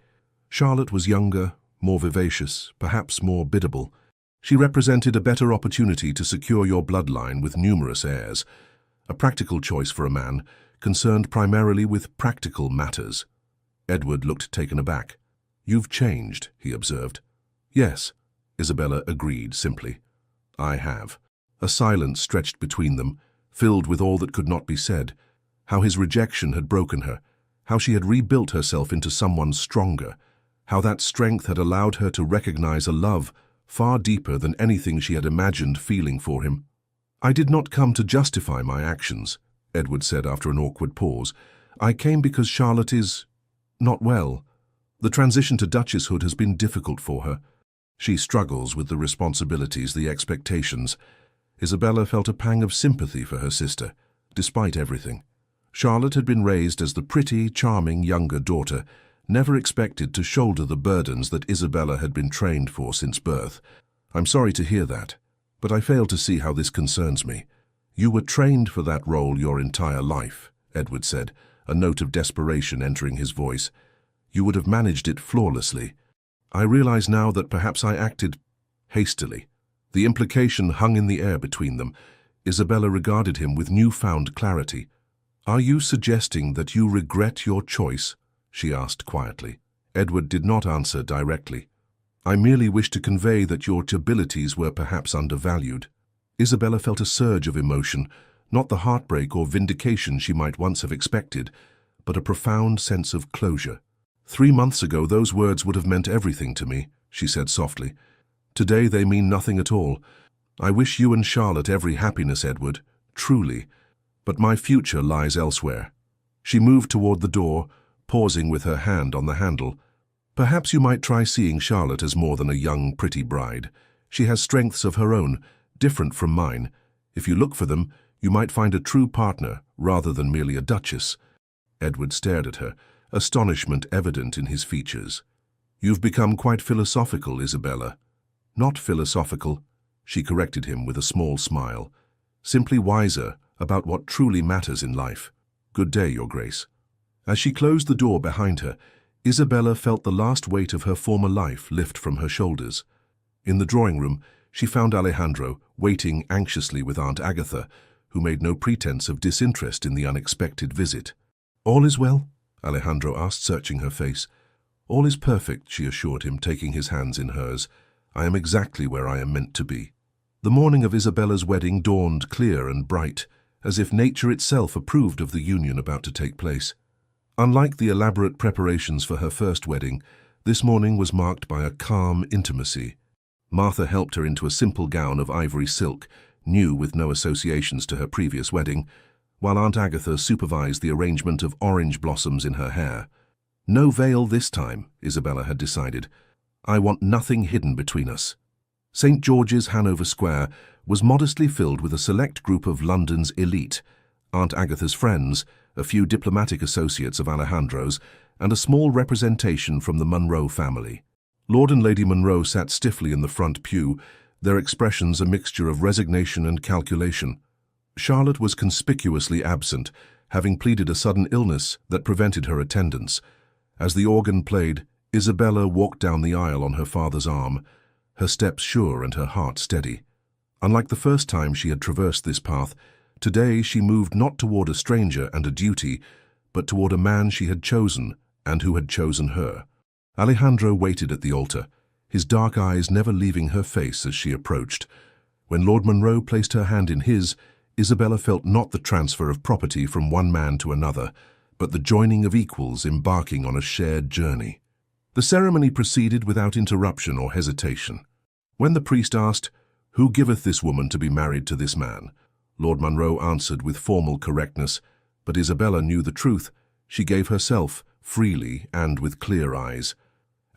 Charlotte was younger, more vivacious, perhaps more biddable. She represented a better opportunity to secure your bloodline with numerous heirs, a practical choice for a man concerned primarily with practical matters. Edward looked taken aback. "You've changed," he observed. "Yes," Isabella agreed simply. "I have." A silence stretched between them, filled with all that could not be said. How his rejection had broken her, how she had rebuilt herself into someone stronger, how that strength had allowed her to recognize a love far deeper than anything she had imagined feeling for him. "I did not come to justify my actions," Edward said after an awkward pause. "I came because Charlotte is not well. The transition to duchesshood has been difficult for her. She struggles with the responsibilities, the expectations." Isabella felt a pang of sympathy for her sister, despite everything. Charlotte had been raised as the pretty, charming younger daughter, never expected to shoulder the burdens that Isabella had been trained for since birth. "I'm sorry to hear that, but I fail to see how this concerns me." "You were trained for that role your entire life," Edward said, a note of desperation entering his voice. "You would have managed it flawlessly. I realize now that perhaps I acted hastily." The implication hung in the air between them. Isabella regarded him with newfound clarity. "Are you suggesting that you regret your choice?" she asked quietly. Edward did not answer directly. "I merely wish to convey that your abilities were perhaps undervalued." Isabella felt a surge of emotion, not the heartbreak or vindication she might once have expected, but a profound sense of closure. "3 months ago those words would have meant everything to me," she said softly. "Today they mean nothing at all. I wish you and Charlotte every happiness, Edward, truly, but my future lies elsewhere." She moved toward the door, pausing with her hand on the handle. "Perhaps you might try seeing Charlotte as more than a young, pretty bride. She has strengths of her own, different from mine. If you look for them, you might find a true partner rather than merely a duchess." Edward stared at her, astonishment evident in his features. "You've become quite philosophical, Isabella." "Not philosophical," she corrected him with a small smile. "Simply wiser about what truly matters in life. Good day, Your Grace." As she closed the door behind her, Isabella felt the last weight of her former life lift from her shoulders. In the drawing room, she found Alejandro waiting anxiously with Aunt Agatha, who made no pretense of disinterest in the unexpected visit. "All is well?" Alejandro asked, searching her face. "All is perfect," she assured him, taking his hands in hers. "I am exactly where I am meant to be." The morning of Isabella's wedding dawned clear and bright, as if nature itself approved of the union about to take place. Unlike the elaborate preparations for her first wedding, this morning was marked by a calm intimacy. Martha helped her into a simple gown of ivory silk, new with no associations to her previous wedding, while Aunt Agatha supervised the arrangement of orange blossoms in her hair. No veil this time, Isabella had decided. "I want nothing hidden between us." St. George's, Hanover Square, was modestly filled with a select group of London's elite, Aunt Agatha's friends, a few diplomatic associates of Alejandro's, and a small representation from the Monroe family. Lord and Lady Monroe sat stiffly in the front pew, their expressions a mixture of resignation and calculation. Charlotte was conspicuously absent, having pleaded a sudden illness that prevented her attendance. As the organ played, Isabella walked down the aisle on her father's arm, her steps sure and her heart steady. Unlike the first time she had traversed this path, today she moved not toward a stranger and a duty, but toward a man she had chosen and who had chosen her. Alejandro waited at the altar, his dark eyes never leaving her face as she approached. When Lord Monroe placed her hand in his, Isabella felt not the transfer of property from one man to another, but the joining of equals embarking on a shared journey. The ceremony proceeded without interruption or hesitation. When the priest asked, "Who giveth this woman to be married to this man?" Lord Munro answered with formal correctness, but Isabella knew the truth. She gave herself, freely and with clear eyes.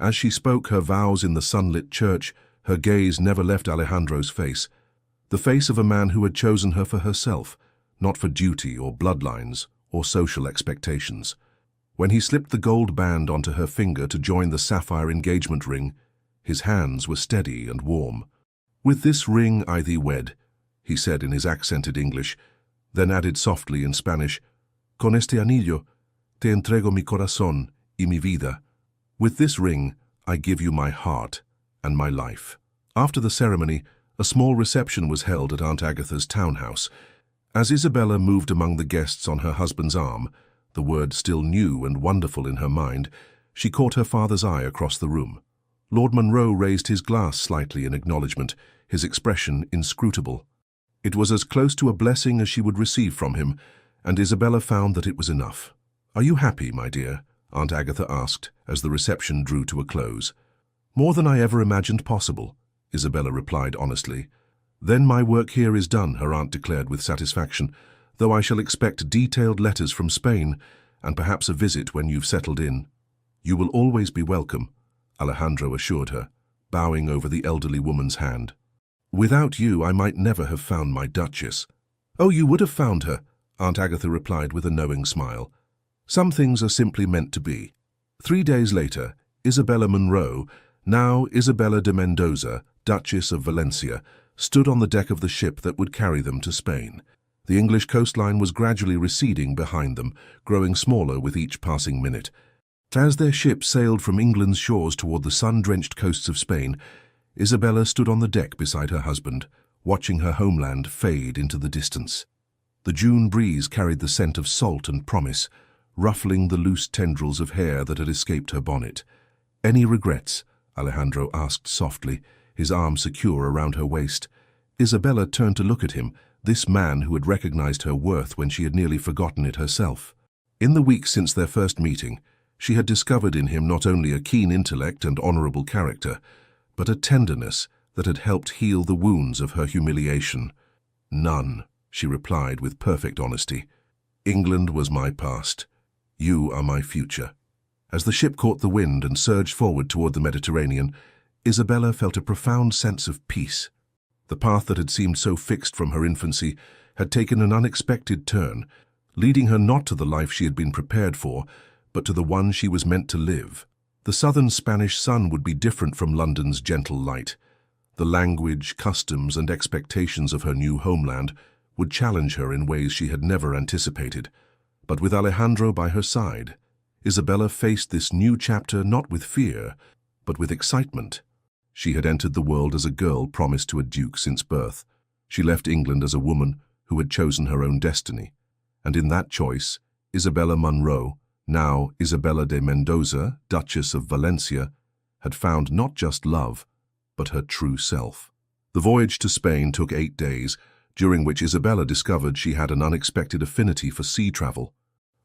As she spoke her vows in the sunlit church, her gaze never left Alejandro's face, the face of a man who had chosen her for herself, not for duty or bloodlines or social expectations. When he slipped the gold band onto her finger to join the sapphire engagement ring, his hands were steady and warm. "With this ring I thee wed," he said in his accented English, then added softly in Spanish, "Con este anillo te entrego mi corazón y mi vida." With this ring I give you my heart and my life. After the ceremony, a small reception was held at Aunt Agatha's townhouse. As Isabella moved among the guests on her husband's arm, the word still new and wonderful in her mind, she caught her father's eye across the room. Lord Munro raised his glass slightly in acknowledgement, his expression inscrutable. It was as close to a blessing as she would receive from him, and Isabella found that it was enough. "Are you happy, my dear?" Aunt Agatha asked, as the reception drew to a close. "More than I ever imagined possible," Isabella replied honestly. "Then my work here is done," her aunt declared with satisfaction, "though I shall expect detailed letters from Spain, and perhaps a visit when you've settled in." "You will always be welcome," Alejandro assured her, bowing over the elderly woman's hand. "Without you, I might never have found my Duchess." "Oh, you would have found her," Aunt Agatha replied with a knowing smile. "Some things are simply meant to be." 3 days later, Isabella Munro, now Isabella de Mendoza, Duchess of Valencia, stood on the deck of the ship that would carry them to Spain. The English coastline was gradually receding behind them, growing smaller with each passing minute. As their ship sailed from England's shores toward the sun-drenched coasts of Spain, Isabella stood on the deck beside her husband, watching her homeland fade into the distance. The June breeze carried the scent of salt and promise, ruffling the loose tendrils of hair that had escaped her bonnet. "Any regrets?" Alejandro asked softly, his arm secure around her waist. Isabella turned to look at him, this man who had recognized her worth when she had nearly forgotten it herself. In the weeks since their first meeting, she had discovered in him not only a keen intellect and honorable character, but a tenderness that had helped heal the wounds of her humiliation. "None," she replied with perfect honesty. "England was my past. You are my future." As the ship caught the wind and surged forward toward the Mediterranean, Isabella felt a profound sense of peace. The path that had seemed so fixed from her infancy had taken an unexpected turn, leading her not to the life she had been prepared for, but to the one she was meant to live. The southern Spanish sun would be different from London's gentle light. The language, customs, and expectations of her new homeland would challenge her in ways she had never anticipated. But with Alejandro by her side, Isabella faced this new chapter not with fear, but with excitement. She had entered the world as a girl promised to a duke since birth. She left England as a woman who had chosen her own destiny. And in that choice, Isabella Munro, now Isabella de Mendoza, Duchess of Valencia, had found not just love, but her true self. The voyage to Spain took 8 days, during which Isabella discovered she had an unexpected affinity for sea travel.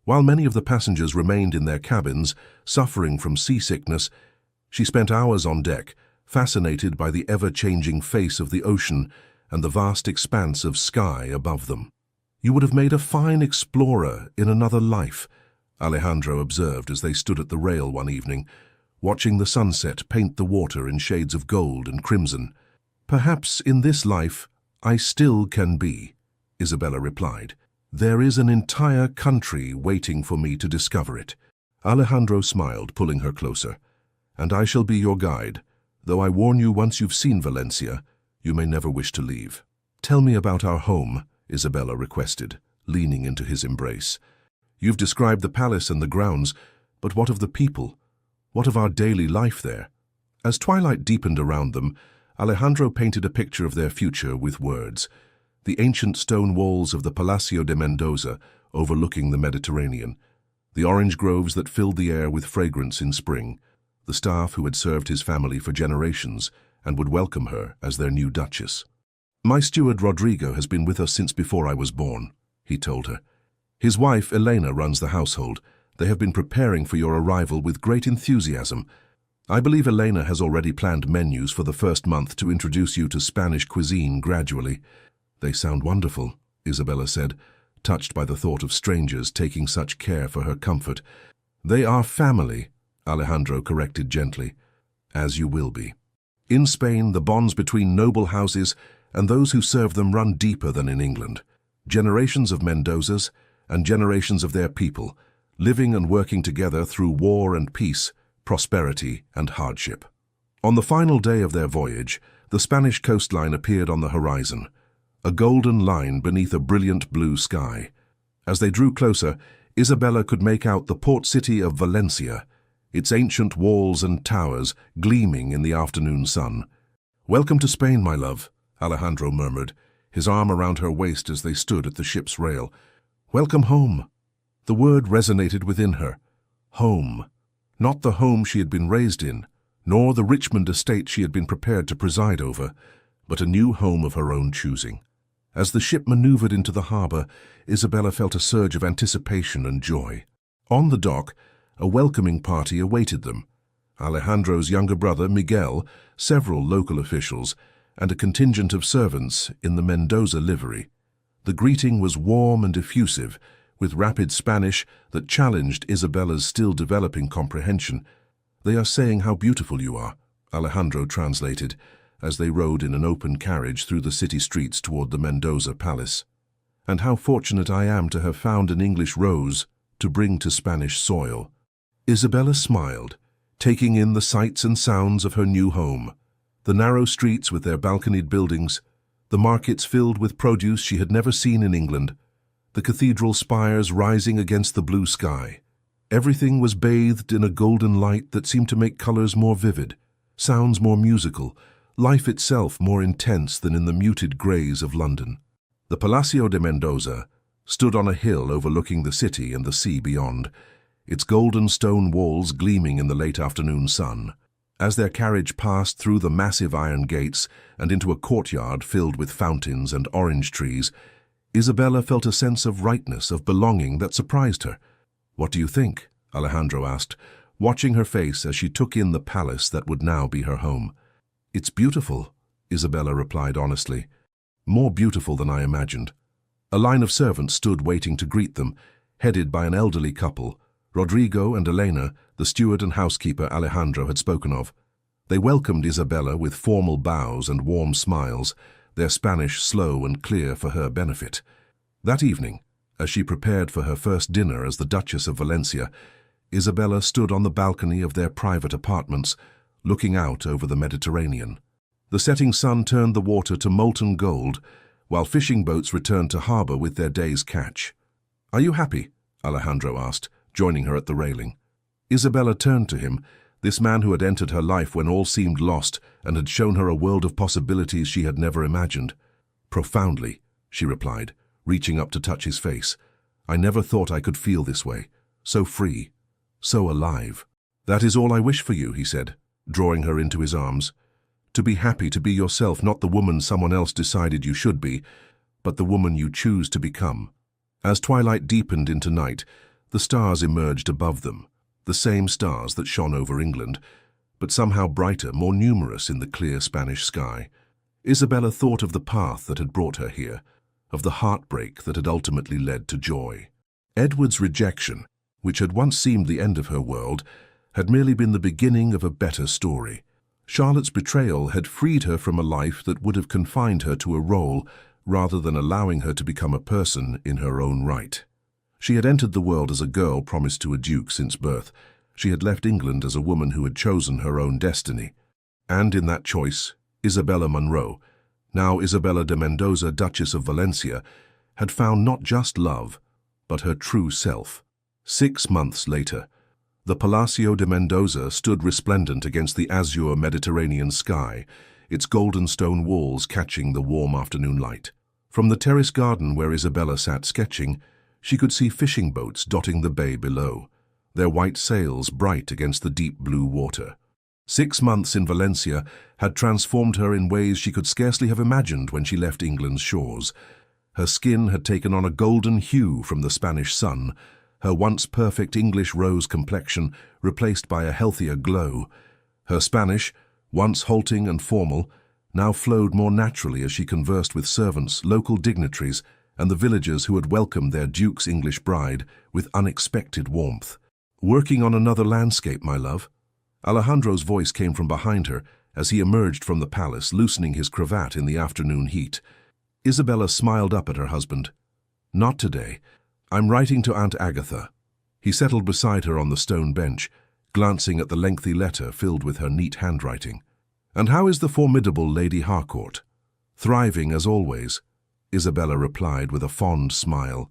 While many of the passengers remained in their cabins, suffering from seasickness, she spent hours on deck, fascinated by the ever-changing face of the ocean and the vast expanse of sky above them. "You would have made a fine explorer in another life," Alejandro observed as they stood at the rail one evening, watching the sunset paint the water in shades of gold and crimson. "Perhaps in this life I still can be," Isabella replied. "There is an entire country waiting for me to discover it." Alejandro smiled, pulling her closer. "And I shall be your guide, though I warn you, once you've seen Valencia, you may never wish to leave." "Tell me about our home," Isabella requested, leaning into his embrace. "You've described the palace and the grounds, but what of the people? What of our daily life there?" As twilight deepened around them, Alejandro painted a picture of their future with words. The ancient stone walls of the Palacio de Mendoza overlooking the Mediterranean, the orange groves that filled the air with fragrance in spring, the staff who had served his family for generations and would welcome her as their new duchess. "My steward Rodrigo has been with us since before I was born," he told her. "His wife Elena runs the household. They have been preparing for your arrival with great enthusiasm. I believe Elena has already planned menus for the first month to introduce you to Spanish cuisine gradually. They sound wonderful, Isabella said, touched by the thought of strangers taking such care for her comfort. They are family, Alejandro corrected gently, as you will be. In Spain, the bonds between noble houses and those who serve them run deeper than in England. Generations of Mendozas and generations of their people, living and working together through war and peace, prosperity and hardship. On the final day of their voyage, the Spanish coastline appeared on the horizon, a golden line beneath a brilliant blue sky. As they drew closer, Isabella could make out the port city of Valencia, its ancient walls and towers gleaming in the afternoon sun. "Welcome to Spain, my love," Alejandro murmured, his arm around her waist as they stood at the ship's rail. "Welcome home." The word resonated within her. Home. Not the home she had been raised in, nor the Richmond estate she had been prepared to preside over, but a new home of her own choosing. As the ship maneuvered into the harbor, Isabella felt a surge of anticipation and joy. On the dock, a welcoming party awaited them. Alejandro's younger brother, Miguel, several local officials, and a contingent of servants in the Mendoza livery. The greeting was warm and effusive, with rapid Spanish that challenged Isabella's still developing comprehension. "They are saying how beautiful you are," Alejandro translated, as they rode in an open carriage through the city streets toward the Mendoza palace. "And how fortunate I am to have found an English rose to bring to Spanish soil." Isabella smiled, taking in the sights and sounds of her new home. The narrow streets with their balconied buildings, the markets filled with produce she had never seen in England, the cathedral spires rising against the blue sky. Everything was bathed in a golden light that seemed to make colors more vivid, sounds more musical, life itself more intense than in the muted grays of London. The Palacio de Mendoza stood on a hill overlooking the city and the sea beyond, its golden stone walls gleaming in the late afternoon sun. As their carriage passed through the massive iron gates and into a courtyard filled with fountains and orange trees, Isabella felt a sense of rightness, of belonging that surprised her. "What do you think?" Alejandro asked, watching her face as she took in the palace that would now be her home. "It's beautiful," Isabella replied honestly. "More beautiful than I imagined." A line of servants stood waiting to greet them, headed by an elderly couple, Rodrigo and Elena, the steward and housekeeper Alejandro had spoken of. They welcomed Isabella with formal bows and warm smiles, their Spanish slow and clear for her benefit. That evening, as she prepared for her first dinner as the Duchess of Valencia, Isabella stood on the balcony of their private apartments, looking out over the Mediterranean. The setting sun turned the water to molten gold, while fishing boats returned to harbor with their day's catch. "Are you happy?" Alejandro asked, joining her at the railing. Isabella turned to him, this man who had entered her life when all seemed lost and had shown her a world of possibilities she had never imagined. "Profoundly," she replied, reaching up to touch his face. "I never thought I could feel this way, so free, so alive." "That is all I wish for you," he said, drawing her into his arms. "To be happy, to be yourself, not the woman someone else decided you should be, but the woman you choose to become." As twilight deepened into night, the stars emerged above them, the same stars that shone over England, but somehow brighter, more numerous in the clear Spanish sky. Isabella thought of the path that had brought her here, of the heartbreak that had ultimately led to joy. Edward's rejection, which had once seemed the end of her world, had merely been the beginning of a better story. Charlotte's betrayal had freed her from a life that would have confined her to a role rather than allowing her to become a person in her own right. She had entered the world as a girl promised to a duke since birth. She had left England as a woman who had chosen her own destiny. And in that choice, Isabella Munro, now Isabella de Mendoza, Duchess of Valencia, had found not just love, but her true self. 6 months later, the Palacio de Mendoza stood resplendent against the azure Mediterranean sky, its golden stone walls catching the warm afternoon light. From the terrace garden where Isabella sat sketching, she could see fishing boats dotting the bay below, their white sails bright against the deep blue water. 6 months in Valencia had transformed her in ways she could scarcely have imagined when she left England's shores. Her skin had taken on a golden hue from the Spanish sun, her once perfect English rose complexion replaced by a healthier glow. Her Spanish, once halting and formal, now flowed more naturally as she conversed with servants, local dignitaries, and the villagers who had welcomed their duke's English bride with unexpected warmth. "Working on another landscape, my love?" Alejandro's voice came from behind her as he emerged from the palace, loosening his cravat in the afternoon heat. Isabella smiled up at her husband. "Not today. I'm writing to Aunt Agatha." He settled beside her on the stone bench, glancing at the lengthy letter filled with her neat handwriting. "And how is the formidable Lady Harcourt?" "Thriving as always," Isabella replied with a fond smile.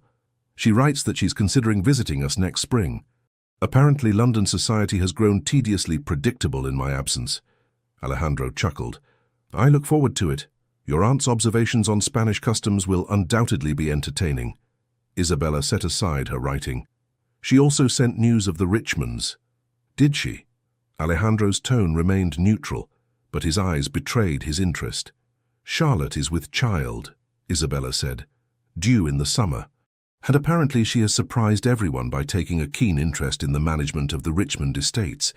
"She writes that she's considering visiting us next spring. Apparently London society has grown tediously predictable in my absence." Alejandro chuckled. "I look forward to it. Your aunt's observations on Spanish customs will undoubtedly be entertaining." Isabella set aside her writing. "She also sent news of the Richmonds." "Did she?" Alejandro's tone remained neutral, but his eyes betrayed his interest. "Charlotte is with child," Isabella said, "due in the summer. And apparently she has surprised everyone by taking a keen interest in the management of the Richmond estates.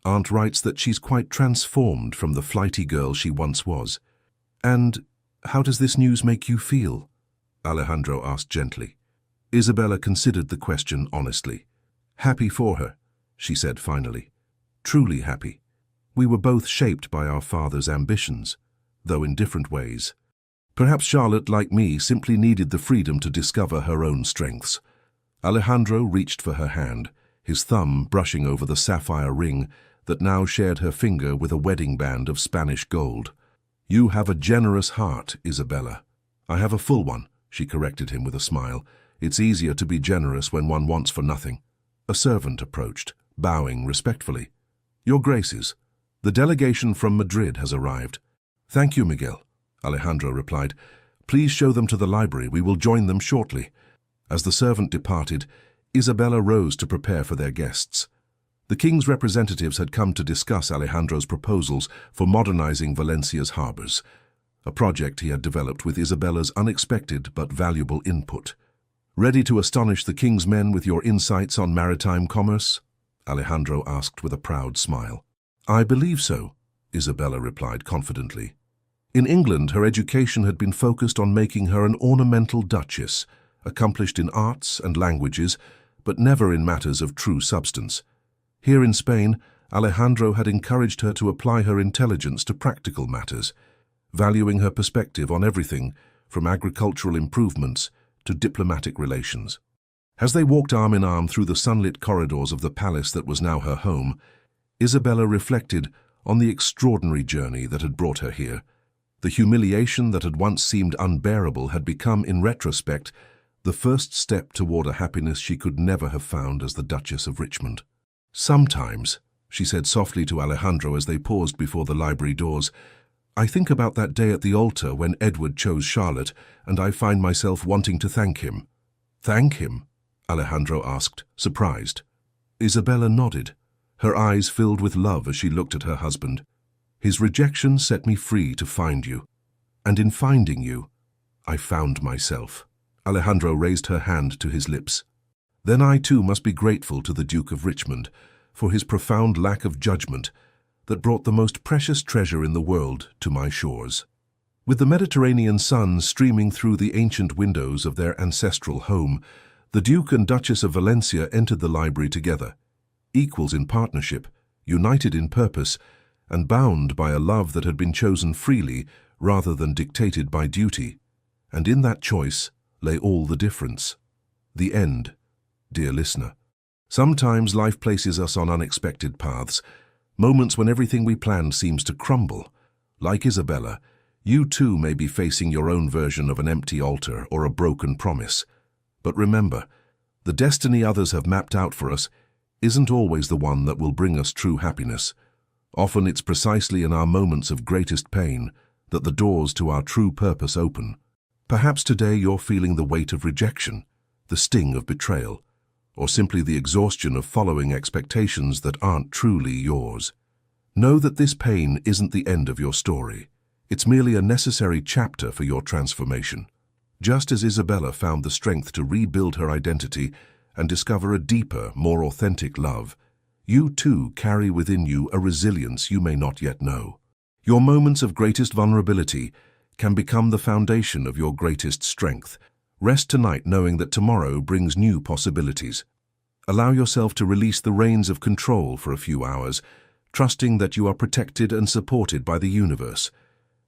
Aunt writes that she's quite transformed from the flighty girl she once was." "And how does this news make you feel?" Alejandro asked gently. Isabella considered the question honestly. "Happy for her," she said finally. "Truly happy. We were both shaped by our father's ambitions, though in different ways. Perhaps Charlotte, like me, simply needed the freedom to discover her own strengths." Alejandro reached for her hand, his thumb brushing over the sapphire ring that now shared her finger with a wedding band of Spanish gold. "You have a generous heart, Isabella." "I have a full one," she corrected him with a smile. "It's easier to be generous when one wants for nothing." A servant approached, bowing respectfully. "Your Graces, the delegation from Madrid has arrived." "Thank you, Miguel," Alejandro replied. "Please show them to the library. We will join them shortly." As the servant departed, Isabella rose to prepare for their guests. The king's representatives had come to discuss Alejandro's proposals for modernizing Valencia's harbors, a project he had developed with Isabella's unexpected but valuable input. "Ready to astonish the king's men with your insights on maritime commerce?" Alejandro asked with a proud smile. "I believe so," Isabella replied confidently. In England, her education had been focused on making her an ornamental duchess, accomplished in arts and languages, but never in matters of true substance. Here in Spain, Alejandro had encouraged her to apply her intelligence to practical matters, valuing her perspective on everything from agricultural improvements to diplomatic relations. As they walked arm in arm through the sunlit corridors of the palace that was now her home, Isabella reflected on the extraordinary journey that had brought her here. The humiliation that had once seemed unbearable had become, in retrospect, the first step toward a happiness she could never have found as the Duchess of Richmond. "Sometimes," she said softly to Alejandro as they paused before the library doors, "I think about that day at the altar when Edward chose Charlotte, and I find myself wanting to thank him." "Thank him?" Alejandro asked, surprised. Isabella nodded, her eyes filled with love as she looked at her husband. "His rejection set me free to find you, and in finding you, I found myself." Alejandro raised her hand to his lips. "Then I too must be grateful to the Duke of Richmond for his profound lack of judgment that brought the most precious treasure in the world to my shores." With the Mediterranean sun streaming through the ancient windows of their ancestral home, the Duke and Duchess of Valencia entered the library together, equals in partnership, united in purpose, and bound by a love that had been chosen freely rather than dictated by duty. And in that choice lay all the difference. The end, dear listener. Sometimes life places us on unexpected paths, moments when everything we planned seems to crumble. Like Isabella, you too may be facing your own version of an empty altar or a broken promise. But remember, the destiny others have mapped out for us isn't always the one that will bring us true happiness. Often it's precisely in our moments of greatest pain that the doors to our true purpose open. Perhaps today you're feeling the weight of rejection, the sting of betrayal, or simply the exhaustion of following expectations that aren't truly yours. Know that this pain isn't the end of your story. It's merely a necessary chapter for your transformation. Just as Isabella found the strength to rebuild her identity and discover a deeper, more authentic love, you too carry within you a resilience you may not yet know. Your moments of greatest vulnerability can become the foundation of your greatest strength. Rest tonight knowing that tomorrow brings new possibilities. Allow yourself to release the reins of control for a few hours, trusting that you are protected and supported by the universe.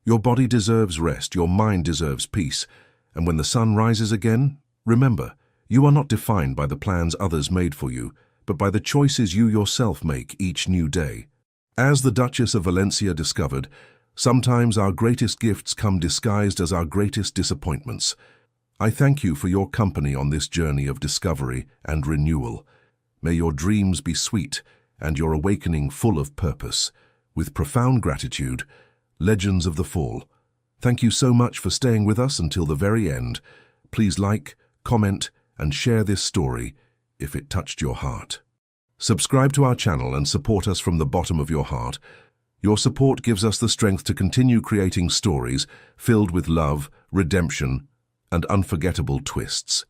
Your body deserves rest, your mind deserves peace, and when the sun rises again, remember, you are not defined by the plans others made for you, but by the choices you yourself make each new day. As the Duchess of Valencia discovered, sometimes our greatest gifts come disguised as our greatest disappointments. I thank you for your company on this journey of discovery and renewal. May your dreams be sweet and your awakening full of purpose. With profound gratitude, Legends of the Fall. Thank you so much for staying with us until the very end. Please like, comment, and share this story if it touched your heart. Subscribe to our channel and support us from the bottom of your heart. Your support gives us the strength to continue creating stories filled with love, redemption, and unforgettable twists.